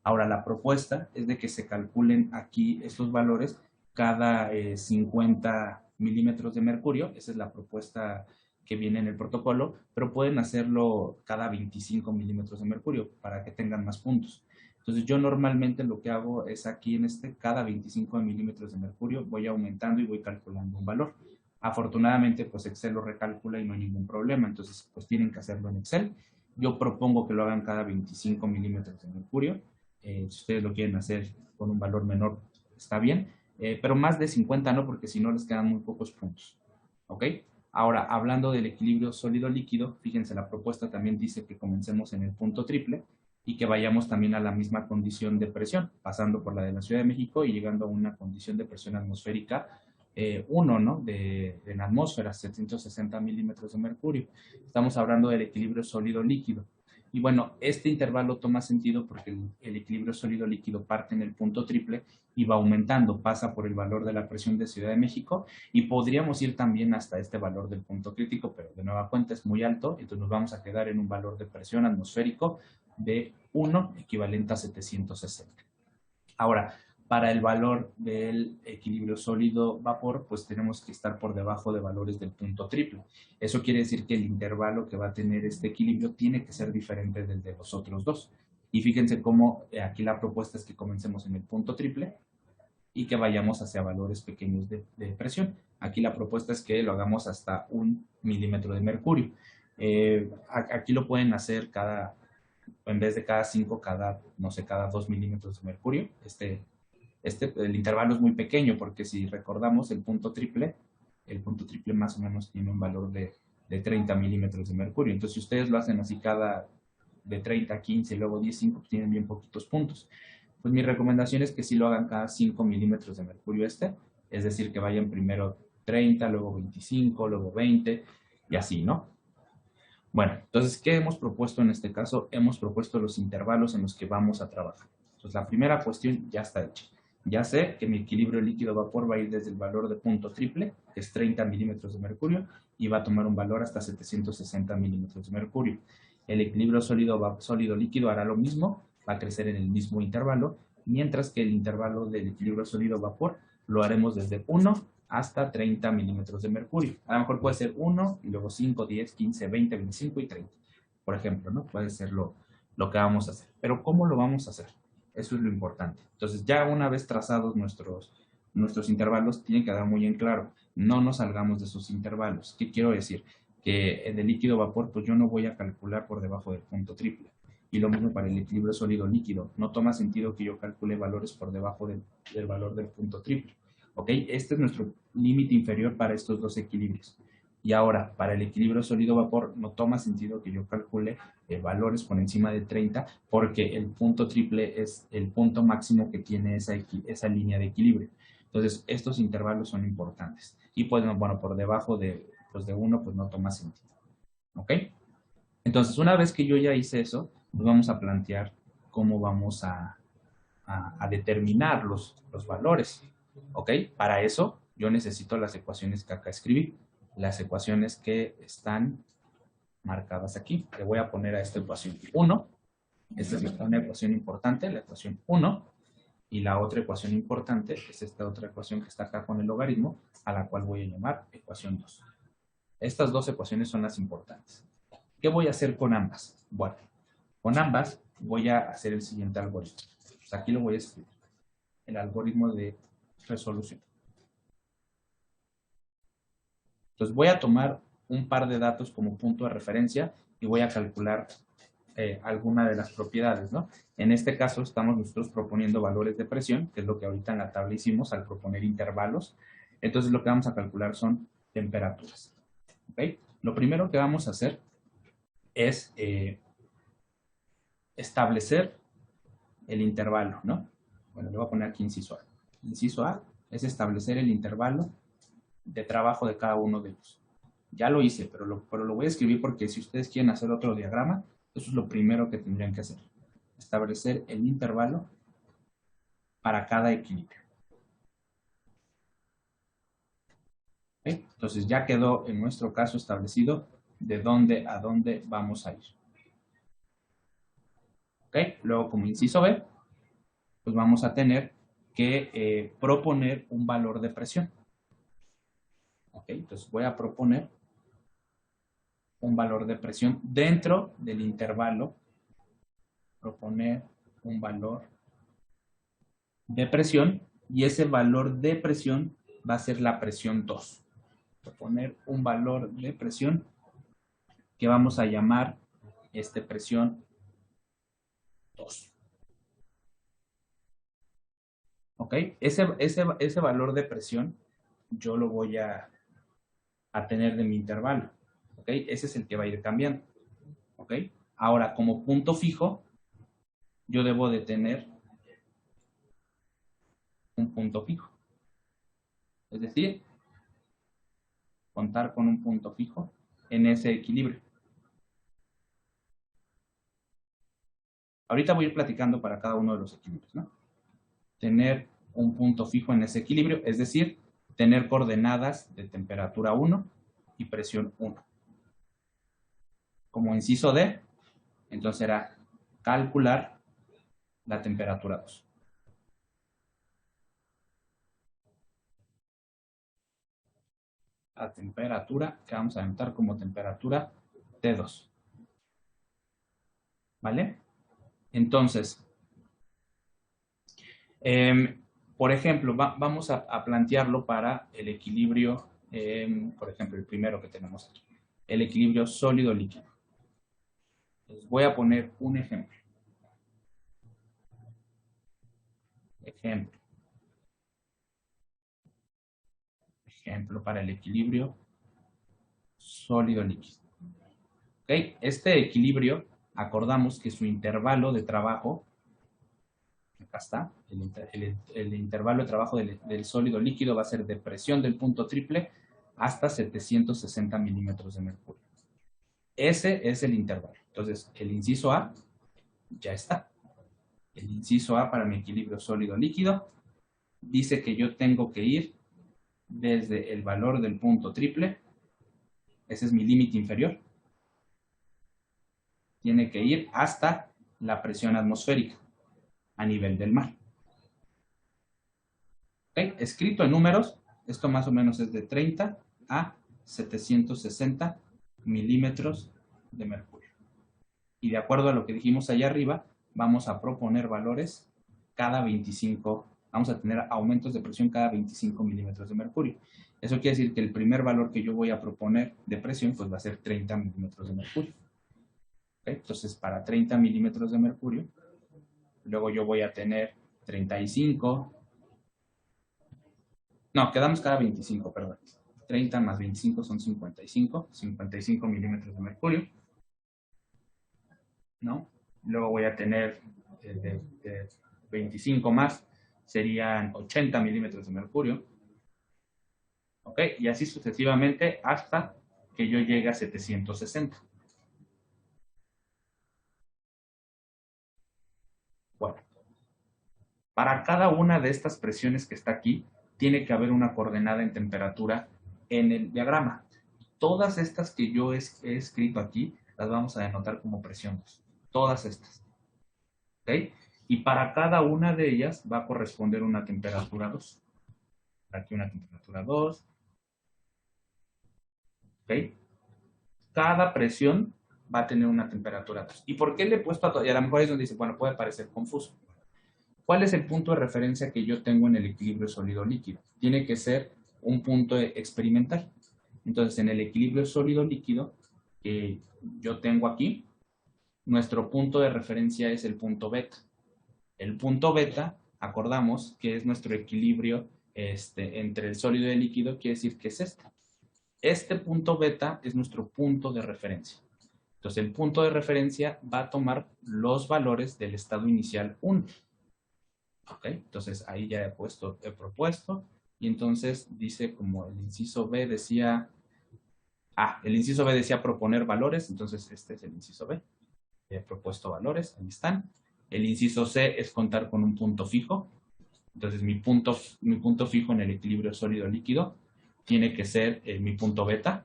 Ahora, la propuesta es de que se calculen aquí estos valores cada 50 milímetros de mercurio. Esa es la propuesta que viene en el protocolo, pero pueden hacerlo cada 25 milímetros de mercurio para que tengan más puntos. Entonces yo normalmente lo que hago es aquí en cada 25 milímetros de mercurio voy aumentando y voy calculando un valor. Afortunadamente pues Excel lo recalcula y no hay ningún problema, entonces pues tienen que hacerlo en Excel. Yo propongo que lo hagan cada 25 milímetros de mercurio. Si ustedes lo quieren hacer con un valor menor, está bien. Pero más de 50 no, porque si no les quedan muy pocos puntos. ¿Ok? Ahora, hablando del equilibrio sólido-líquido, fíjense, la propuesta también dice que comencemos en el punto triple y que vayamos también a la misma condición de presión, pasando por la de la Ciudad de México y llegando a una condición de presión atmosférica 1, ¿no? En atmósfera, 760 milímetros de mercurio. Estamos hablando del equilibrio sólido-líquido. Y bueno, este intervalo toma sentido porque el equilibrio sólido-líquido parte en el punto triple y va aumentando, pasa por el valor de la presión de Ciudad de México y podríamos ir también hasta este valor del punto crítico, pero de nueva cuenta es muy alto, entonces nos vamos a quedar en un valor de presión atmosférico de 1 equivalente a 760. Ahora, para el valor del equilibrio sólido-vapor, pues tenemos que estar por debajo de valores del punto triple. Eso quiere decir que el intervalo que va a tener este equilibrio tiene que ser diferente del de los otros dos. Y fíjense cómo aquí la propuesta es que comencemos en el punto triple y que vayamos hacia valores pequeños de presión. Aquí la propuesta es que lo hagamos hasta 1 milímetro de mercurio. Aquí lo pueden hacer en vez de cada 5, no sé, cada 2 milímetros de mercurio. El intervalo es muy pequeño porque si recordamos el punto triple más o menos tiene un valor de 30 milímetros de mercurio. Entonces, si ustedes lo hacen así de 30 a 15 y luego 10, 5, pues tienen bien poquitos puntos. Pues mi recomendación es que sí lo hagan cada 5 milímetros de mercurio es decir, que vayan primero 30, luego 25, luego 20 y así, ¿no? Bueno, entonces, ¿qué hemos propuesto en este caso? Hemos propuesto los intervalos en los que vamos a trabajar. Entonces, la primera cuestión ya está hecha. Ya sé que mi equilibrio líquido-vapor va a ir desde el valor de punto triple, que es 30 milímetros de mercurio, y va a tomar un valor hasta 760 milímetros de mercurio. El equilibrio sólido-líquido hará lo mismo, va a crecer en el mismo intervalo, mientras que el intervalo del equilibrio sólido-vapor lo haremos desde 1 hasta 30 milímetros de mercurio. A lo mejor puede ser 1, y luego 5, 10, 15, 20, 25 y 30. Por ejemplo, ¿no? Puede ser lo que vamos a hacer. Pero ¿cómo lo vamos a hacer? Eso es lo importante. Entonces, ya una vez trazados nuestros intervalos, tiene que quedar muy en claro. No nos salgamos de esos intervalos. ¿Qué quiero decir? Que en el líquido-vapor, pues yo no voy a calcular por debajo del punto triple. Y lo mismo para el equilibrio sólido-líquido. No toma sentido que yo calcule valores por debajo del valor del punto triple. ¿Ok? Este es nuestro límite inferior para estos dos equilibrios. Y ahora, para el equilibrio sólido-vapor, no toma sentido que yo calcule valores por encima de 30, porque el punto triple es el punto máximo que tiene esa línea de equilibrio. Entonces, estos intervalos son importantes. Y pues, bueno, por debajo de 1, pues no toma sentido. ¿Ok? Entonces, una vez que yo ya hice eso, pues vamos a plantear cómo vamos a determinar los valores. ¿Ok? Para eso, yo necesito las ecuaciones que acá escribí. Las ecuaciones que están marcadas aquí. Le voy a poner a esta ecuación 1. Esta es una ecuación importante, la ecuación 1. Y la otra ecuación importante es esta otra ecuación que está acá con el logaritmo, a la cual voy a llamar ecuación 2. Estas dos ecuaciones son las importantes. ¿Qué voy a hacer con ambas? Bueno, con ambas voy a hacer el siguiente algoritmo. Pues aquí lo voy a escribir. El algoritmo de resolución. Entonces voy a tomar un par de datos como punto de referencia y voy a calcular alguna de las propiedades, ¿no? En este caso estamos nosotros proponiendo valores de presión, que es lo que ahorita en la tabla hicimos al proponer intervalos. Entonces lo que vamos a calcular son temperaturas. ¿Ok? Lo primero que vamos a hacer es establecer el intervalo, ¿no? Bueno, le voy a poner aquí inciso A. Inciso A es establecer el intervalo de trabajo de cada uno de ellos. Ya lo hice, pero lo voy a escribir porque si ustedes quieren hacer otro diagrama, eso es lo primero que tendrían que hacer. Establecer el intervalo para cada equilibrio. ¿Okay? Entonces ya quedó en nuestro caso establecido de dónde a dónde vamos a ir. ¿Ok? Luego, como inciso B, pues vamos a tener que proponer un valor de presión. ¿Ok? Entonces voy a proponer un valor de presión dentro del intervalo. Proponer un valor de presión y ese valor de presión va a ser la presión 2. Proponer un valor de presión que vamos a llamar presión 2. ¿Ok? Ese valor de presión yo lo voy a tener de mi intervalo. ¿Ok? Ese es el que va a ir cambiando. ¿Ok? Ahora, como punto fijo, yo debo de tener un punto fijo. Es decir, contar con un punto fijo en ese equilibrio. Ahorita voy a ir platicando para cada uno de los equilibrios, ¿no? Tener un punto fijo en ese equilibrio, es decir, tener coordenadas de temperatura 1 y presión 1. Como inciso D, entonces será calcular la temperatura 2. La temperatura que vamos a anotar como temperatura T2. ¿Vale? Entonces, por ejemplo, vamos a plantearlo para el equilibrio, por ejemplo, el primero que tenemos aquí, el equilibrio sólido-líquido. Les voy a poner un ejemplo. Ejemplo para el equilibrio sólido-líquido. ¿Ok? Este equilibrio, acordamos que su intervalo de trabajo, acá está, el intervalo de trabajo del sólido líquido va a ser de presión del punto triple hasta 760 milímetros de mercurio. Ese es el intervalo. Entonces, el inciso A ya está. El inciso A para mi equilibrio sólido-líquido dice que yo tengo que ir desde el valor del punto triple, ese es mi límite inferior, tiene que ir hasta la presión atmosférica a nivel del mar. ¿Okay? Escrito en números, esto más o menos es de 30 a 760 milímetros de mercurio. Y de acuerdo a lo que dijimos allá arriba, vamos a proponer valores cada 25, vamos a tener aumentos de presión cada 25 milímetros de mercurio. Eso quiere decir que el primer valor que yo voy a proponer de presión pues va a ser 30 milímetros de mercurio. ¿Okay? Entonces, para 30 milímetros de mercurio, luego yo voy a tener 35, no, quedamos cada 25, perdón. 30 más 25 son 55 milímetros de mercurio, ¿no? Luego voy a tener de 25 más, serían 80 milímetros de mercurio, ¿ok? Y así sucesivamente hasta que yo llegue a 760. Bueno, para cada una de estas presiones que está aquí, tiene que haber una coordenada en temperatura en el diagrama. Todas estas que yo he escrito aquí, las vamos a denotar como presión 2. Todas estas. ¿Ok? Y para cada una de ellas va a corresponder una temperatura 2. Aquí una temperatura 2. ¿Ok? Cada presión va a tener una temperatura 2. ¿Y por qué le he puesto a todo? Y a lo mejor es donde dice, bueno, puede parecer confuso. ¿Cuál es el punto de referencia que yo tengo en el equilibrio sólido-líquido? Tiene que ser un punto experimental. Entonces, en el equilibrio sólido-líquido que yo tengo aquí, nuestro punto de referencia es el punto beta. El punto beta, acordamos que es nuestro equilibrio entre el sólido y el líquido, quiere decir que es este. Este punto beta es nuestro punto de referencia. Entonces, el punto de referencia va a tomar los valores del estado inicial 1. ¿Ok? Entonces, ahí ya he propuesto. Y entonces dice como el inciso B decía... el inciso B decía proponer valores. Entonces, este es el inciso B. He propuesto valores. Ahí están. El inciso C es contar con un punto fijo. Entonces, mi punto fijo en el equilibrio sólido-líquido tiene que ser mi punto beta.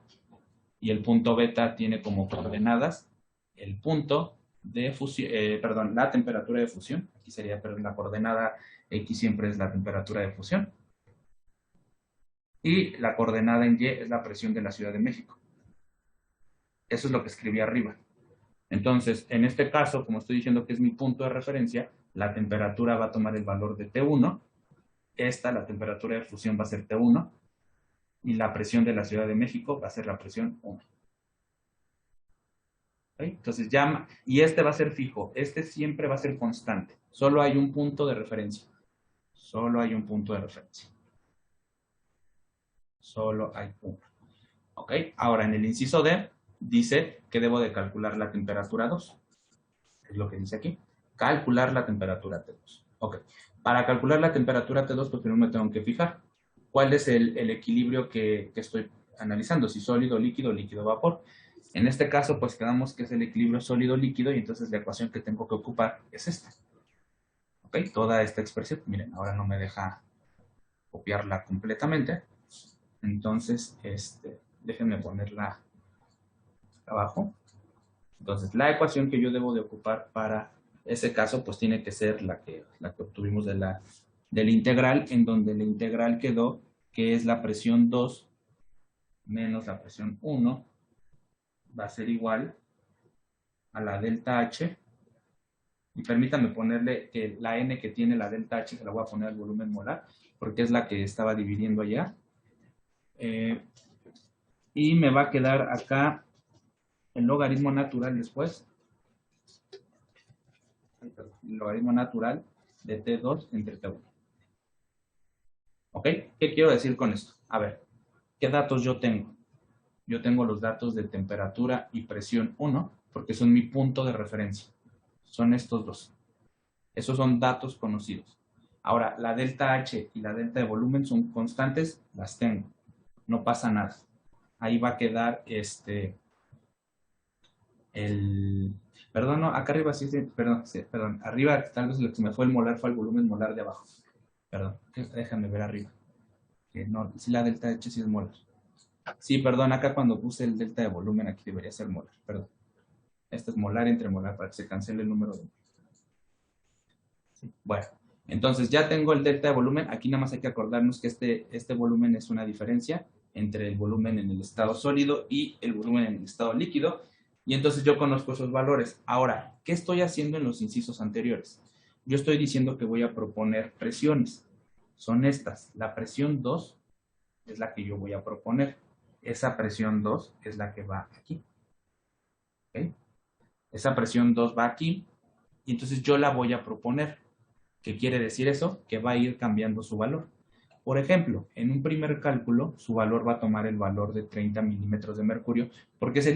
Y el punto beta tiene como coordenadas el punto de fusión, la temperatura de fusión. Aquí sería, pero la coordenada X siempre es la temperatura de fusión. Y la coordenada en Y es la presión de la Ciudad de México. Eso es lo que escribí arriba. Entonces, en este caso, como estoy diciendo que es mi punto de referencia, la temperatura va a tomar el valor de T1. La temperatura de fusión va a ser T1. Y la presión de la Ciudad de México va a ser la presión 1. ¿Okay? Entonces y este va a ser fijo, este siempre va a ser constante. Solo hay un punto de referencia. Solo hay un punto de referencia. Solo hay uno. ¿Ok? Ahora, en el inciso D, dice que debo de calcular la temperatura 2. Es lo que dice aquí. Calcular la temperatura T2. Ok. Para calcular la temperatura T2, pues primero me tengo que fijar. ¿Cuál es el equilibrio que estoy analizando? Si sólido, líquido, líquido, vapor. En este caso, pues quedamos que es el equilibrio sólido-líquido y entonces la ecuación que tengo que ocupar es esta. ¿Ok? Toda esta expresión. Miren, ahora no me deja copiarla completamente. Entonces, déjenme ponerla abajo. Entonces, la ecuación que yo debo de ocupar para ese caso, pues tiene que ser la que obtuvimos del integral, en donde el integral quedó que es la presión 2 menos la presión 1 va a ser igual a la delta H. Y permítanme ponerle que la N que tiene la delta H se la voy a poner al volumen molar, porque es la que estaba dividiendo allá. Y me va a quedar acá el logaritmo natural después. El logaritmo natural de T2 entre T1. ¿Ok? ¿Qué quiero decir con esto? A ver, ¿qué datos yo tengo? Yo tengo los datos de temperatura y presión 1, porque son mi punto de referencia. Son estos dos. Esos son datos conocidos. Ahora, la delta H y la delta de volumen son constantes, las tengo. No pasa nada. Ahí va a quedar perdón, no, acá arriba sí, perdón, arriba tal vez lo que se me fue el molar fue el volumen molar de abajo. Perdón, déjame ver arriba. Que no, si la delta H sí es molar. Sí, perdón, acá cuando puse el delta de volumen aquí debería ser molar, perdón. Este es molar entre molar para que se cancele el número de... Sí. Bueno, entonces ya tengo el delta de volumen. Aquí nada más hay que acordarnos que este volumen es una diferencia entre el volumen en el estado sólido y el volumen en el estado líquido. Y entonces yo conozco esos valores. Ahora, ¿qué estoy haciendo en los incisos anteriores? Yo estoy diciendo que voy a proponer presiones. Son estas. La presión 2 es la que yo voy a proponer. Esa presión 2 es la que va aquí. ¿Okay? Esa presión 2 va aquí. Y entonces yo la voy a proponer. ¿Qué quiere decir eso? Que va a ir cambiando su valor. Por ejemplo, en un primer cálculo, su valor va a tomar el valor de 30 milímetros de mercurio, porque es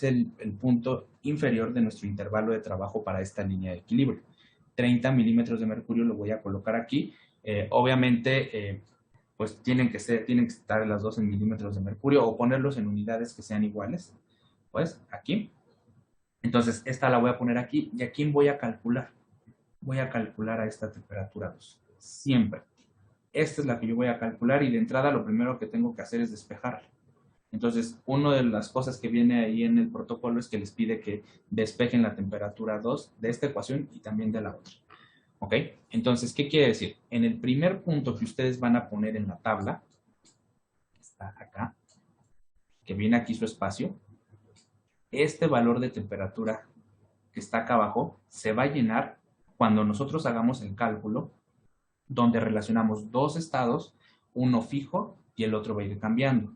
el punto inferior de nuestro intervalo de trabajo para esta línea de equilibrio. 30 milímetros de mercurio lo voy a colocar aquí. Obviamente, pues tienen que estar las dos en milímetros de mercurio o ponerlos en unidades que sean iguales. Pues aquí. Entonces, esta la voy a poner aquí. ¿Y a quién voy a calcular? Voy a calcular a esta temperatura 2. Siempre. Esta es la que yo voy a calcular y de entrada lo primero que tengo que hacer es despejarla. Entonces, una de las cosas que viene ahí en el protocolo es que les pide que despejen la temperatura 2 de esta ecuación y también de la otra. ¿Ok? Entonces, ¿qué quiere decir? En el primer punto que ustedes van a poner en la tabla, está acá, que viene aquí su espacio, este valor de temperatura que está acá abajo se va a llenar cuando nosotros hagamos el cálculo donde relacionamos dos estados, uno fijo y el otro va a ir cambiando.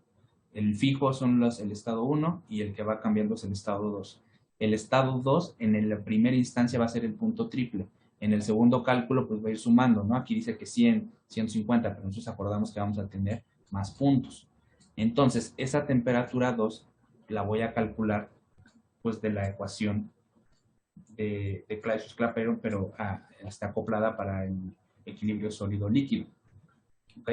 El fijo son el estado 1 y el que va cambiando es el estado 2. El estado 2 en la primera instancia va a ser el punto triple. En el segundo cálculo pues va a ir sumando, ¿no? Aquí dice que 100, 150, pero nosotros acordamos que vamos a tener más puntos. Entonces, esa temperatura 2 la voy a calcular pues, de la ecuación de Clausius-Clapeyron, pero está acoplada para el equilibrio sólido-líquido. ¿Ok?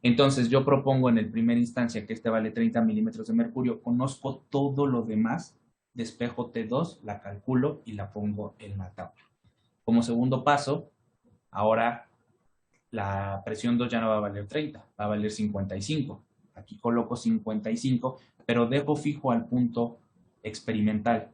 Entonces, yo propongo en el primer instancia que este vale 30 milímetros de mercurio. Conozco todo lo demás, despejo T2, la calculo y la pongo en la tabla. Como segundo paso, ahora la presión 2 ya no va a valer 30, va a valer 55. Aquí coloco 55, pero dejo fijo al punto experimental,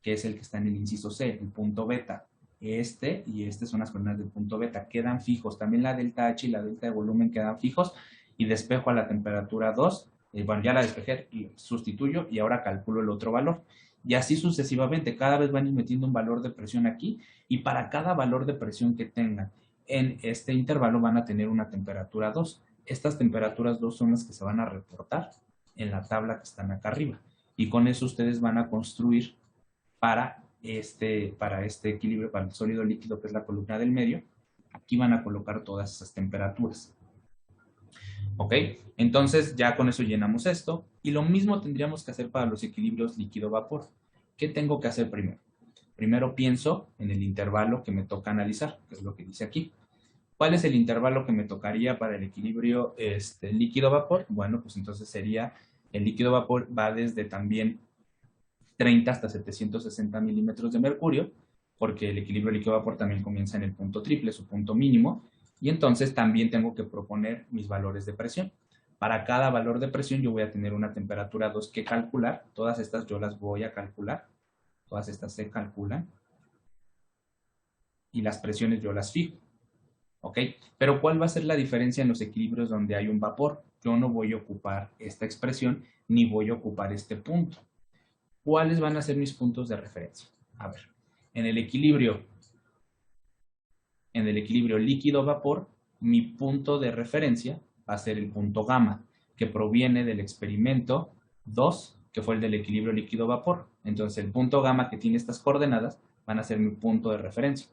que es el que está en el inciso C, el punto beta. Este y este son las coordenadas del punto beta, quedan fijos. También la delta H y la delta de volumen quedan fijos y despejo a la temperatura 2. Bueno, ya la despejé, sustituyo y ahora calculo el otro valor. Y así sucesivamente, cada vez van metiendo un valor de presión aquí y para cada valor de presión que tengan en este intervalo van a tener una temperatura 2. Estas temperaturas 2 son las que se van a reportar en la tabla que están acá arriba. Y con eso ustedes van a construir para este equilibrio, para el sólido líquido, que es la columna del medio. Aquí van a colocar todas esas temperaturas. ¿Ok? Entonces ya con eso llenamos esto. Y lo mismo tendríamos que hacer para los equilibrios líquido-vapor. ¿Qué tengo que hacer primero? Primero pienso en el intervalo que me toca analizar, que es lo que dice aquí. ¿Cuál es el intervalo que me tocaría para el equilibrio líquido-vapor? Bueno, pues entonces sería, el líquido-vapor va desde también 30 hasta 760 milímetros de mercurio, porque el equilibrio líquido-vapor también comienza en el punto triple, su punto mínimo, y entonces también tengo que proponer mis valores de presión. Para cada valor de presión yo voy a tener una temperatura 2 que calcular. Todas estas yo las voy a calcular. Todas estas se calculan. Y las presiones yo las fijo. ¿Ok? Pero ¿cuál va a ser la diferencia en los equilibrios donde hay un vapor? Yo no voy a ocupar esta expresión ni voy a ocupar este punto. ¿Cuáles van a ser mis puntos de referencia? A ver, en el equilibrio líquido-vapor, mi punto de referencia va a ser el punto gamma, que proviene del experimento 2, que fue el del equilibrio líquido-vapor. Entonces, el punto gamma que tiene estas coordenadas van a ser mi punto de referencia.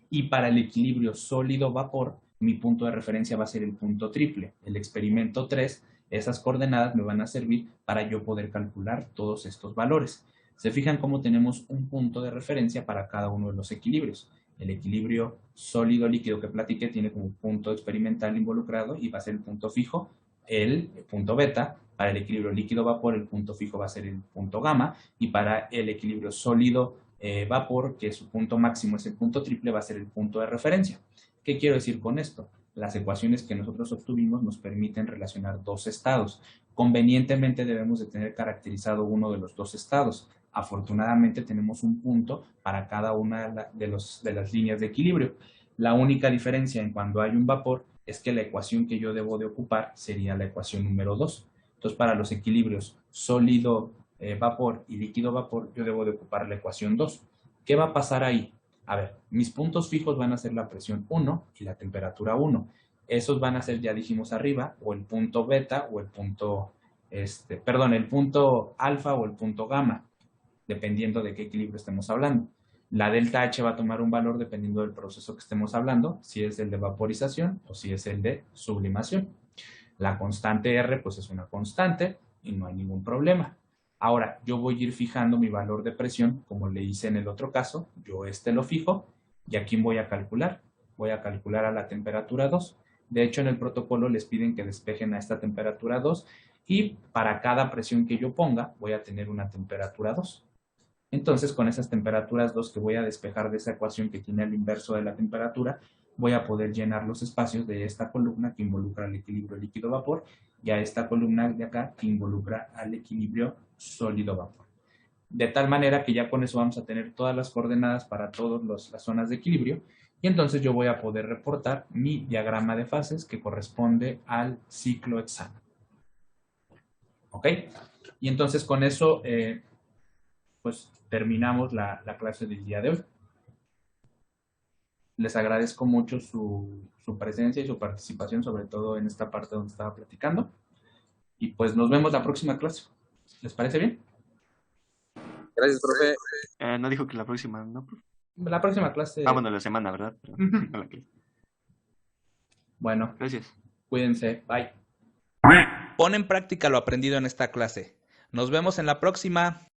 Y para el equilibrio sólido-vapor, mi punto de referencia va a ser el punto triple, el experimento 3. Esas coordenadas me van a servir para yo poder calcular todos estos valores. Se fijan cómo tenemos un punto de referencia para cada uno de los equilibrios. El equilibrio sólido-líquido que platiqué tiene como punto experimental involucrado y va a ser el punto fijo, el punto beta. Para el equilibrio líquido-vapor, el punto fijo va a ser el punto gamma. Y para el equilibrio sólido-vapor, que su punto máximo es el punto triple, va a ser el punto de referencia. ¿Qué quiero decir con esto? Las ecuaciones que nosotros obtuvimos nos permiten relacionar dos estados. Convenientemente debemos de tener caracterizado uno de los dos estados. Afortunadamente tenemos un punto para cada una de las líneas de equilibrio. La única diferencia en cuando hay un vapor es que la ecuación que yo debo de ocupar sería la ecuación número 2. Entonces, para los equilibrios sólido, vapor y líquido vapor, yo debo de ocupar la ecuación 2. ¿Qué va a pasar ahí? A ver, mis puntos fijos van a ser la presión 1 y la temperatura 1. Esos van a ser, ya dijimos arriba, o el punto beta o el punto, el punto alfa o el punto gamma, dependiendo de qué equilibrio estemos hablando. La delta H va a tomar un valor dependiendo del proceso que estemos hablando, si es el de vaporización o si es el de sublimación. La constante R, pues es una constante y no hay ningún problema. Ahora, yo voy a ir fijando mi valor de presión, como le hice en el otro caso. Yo lo fijo y aquí voy a calcular. Voy a calcular a la temperatura 2. De hecho, en el protocolo les piden que despejen a esta temperatura 2 y para cada presión que yo ponga, voy a tener una temperatura 2. Entonces, con esas temperaturas 2 que voy a despejar de esa ecuación que tiene el inverso de la temperatura, voy a poder llenar los espacios de esta columna que involucra el equilibrio líquido-vapor y a esta columna de acá que involucra al equilibrio sólido-vapor. De tal manera que ya con eso vamos a tener todas las coordenadas para todas las zonas de equilibrio y entonces yo voy a poder reportar mi diagrama de fases que corresponde al ciclo hexano. ¿Ok? Y entonces con eso, pues terminamos la clase del día de hoy. Les agradezco mucho su presencia y su participación, sobre todo en esta parte donde estaba platicando. Y pues nos vemos la próxima clase. ¿Les parece bien? Gracias, profe. No dijo que la próxima, ¿no, profe? La próxima clase. Bueno, la semana, ¿verdad? Pero, no la clase. Bueno, Gracias. Cuídense. Bye. Pon en práctica lo aprendido en esta clase. Nos vemos en la próxima.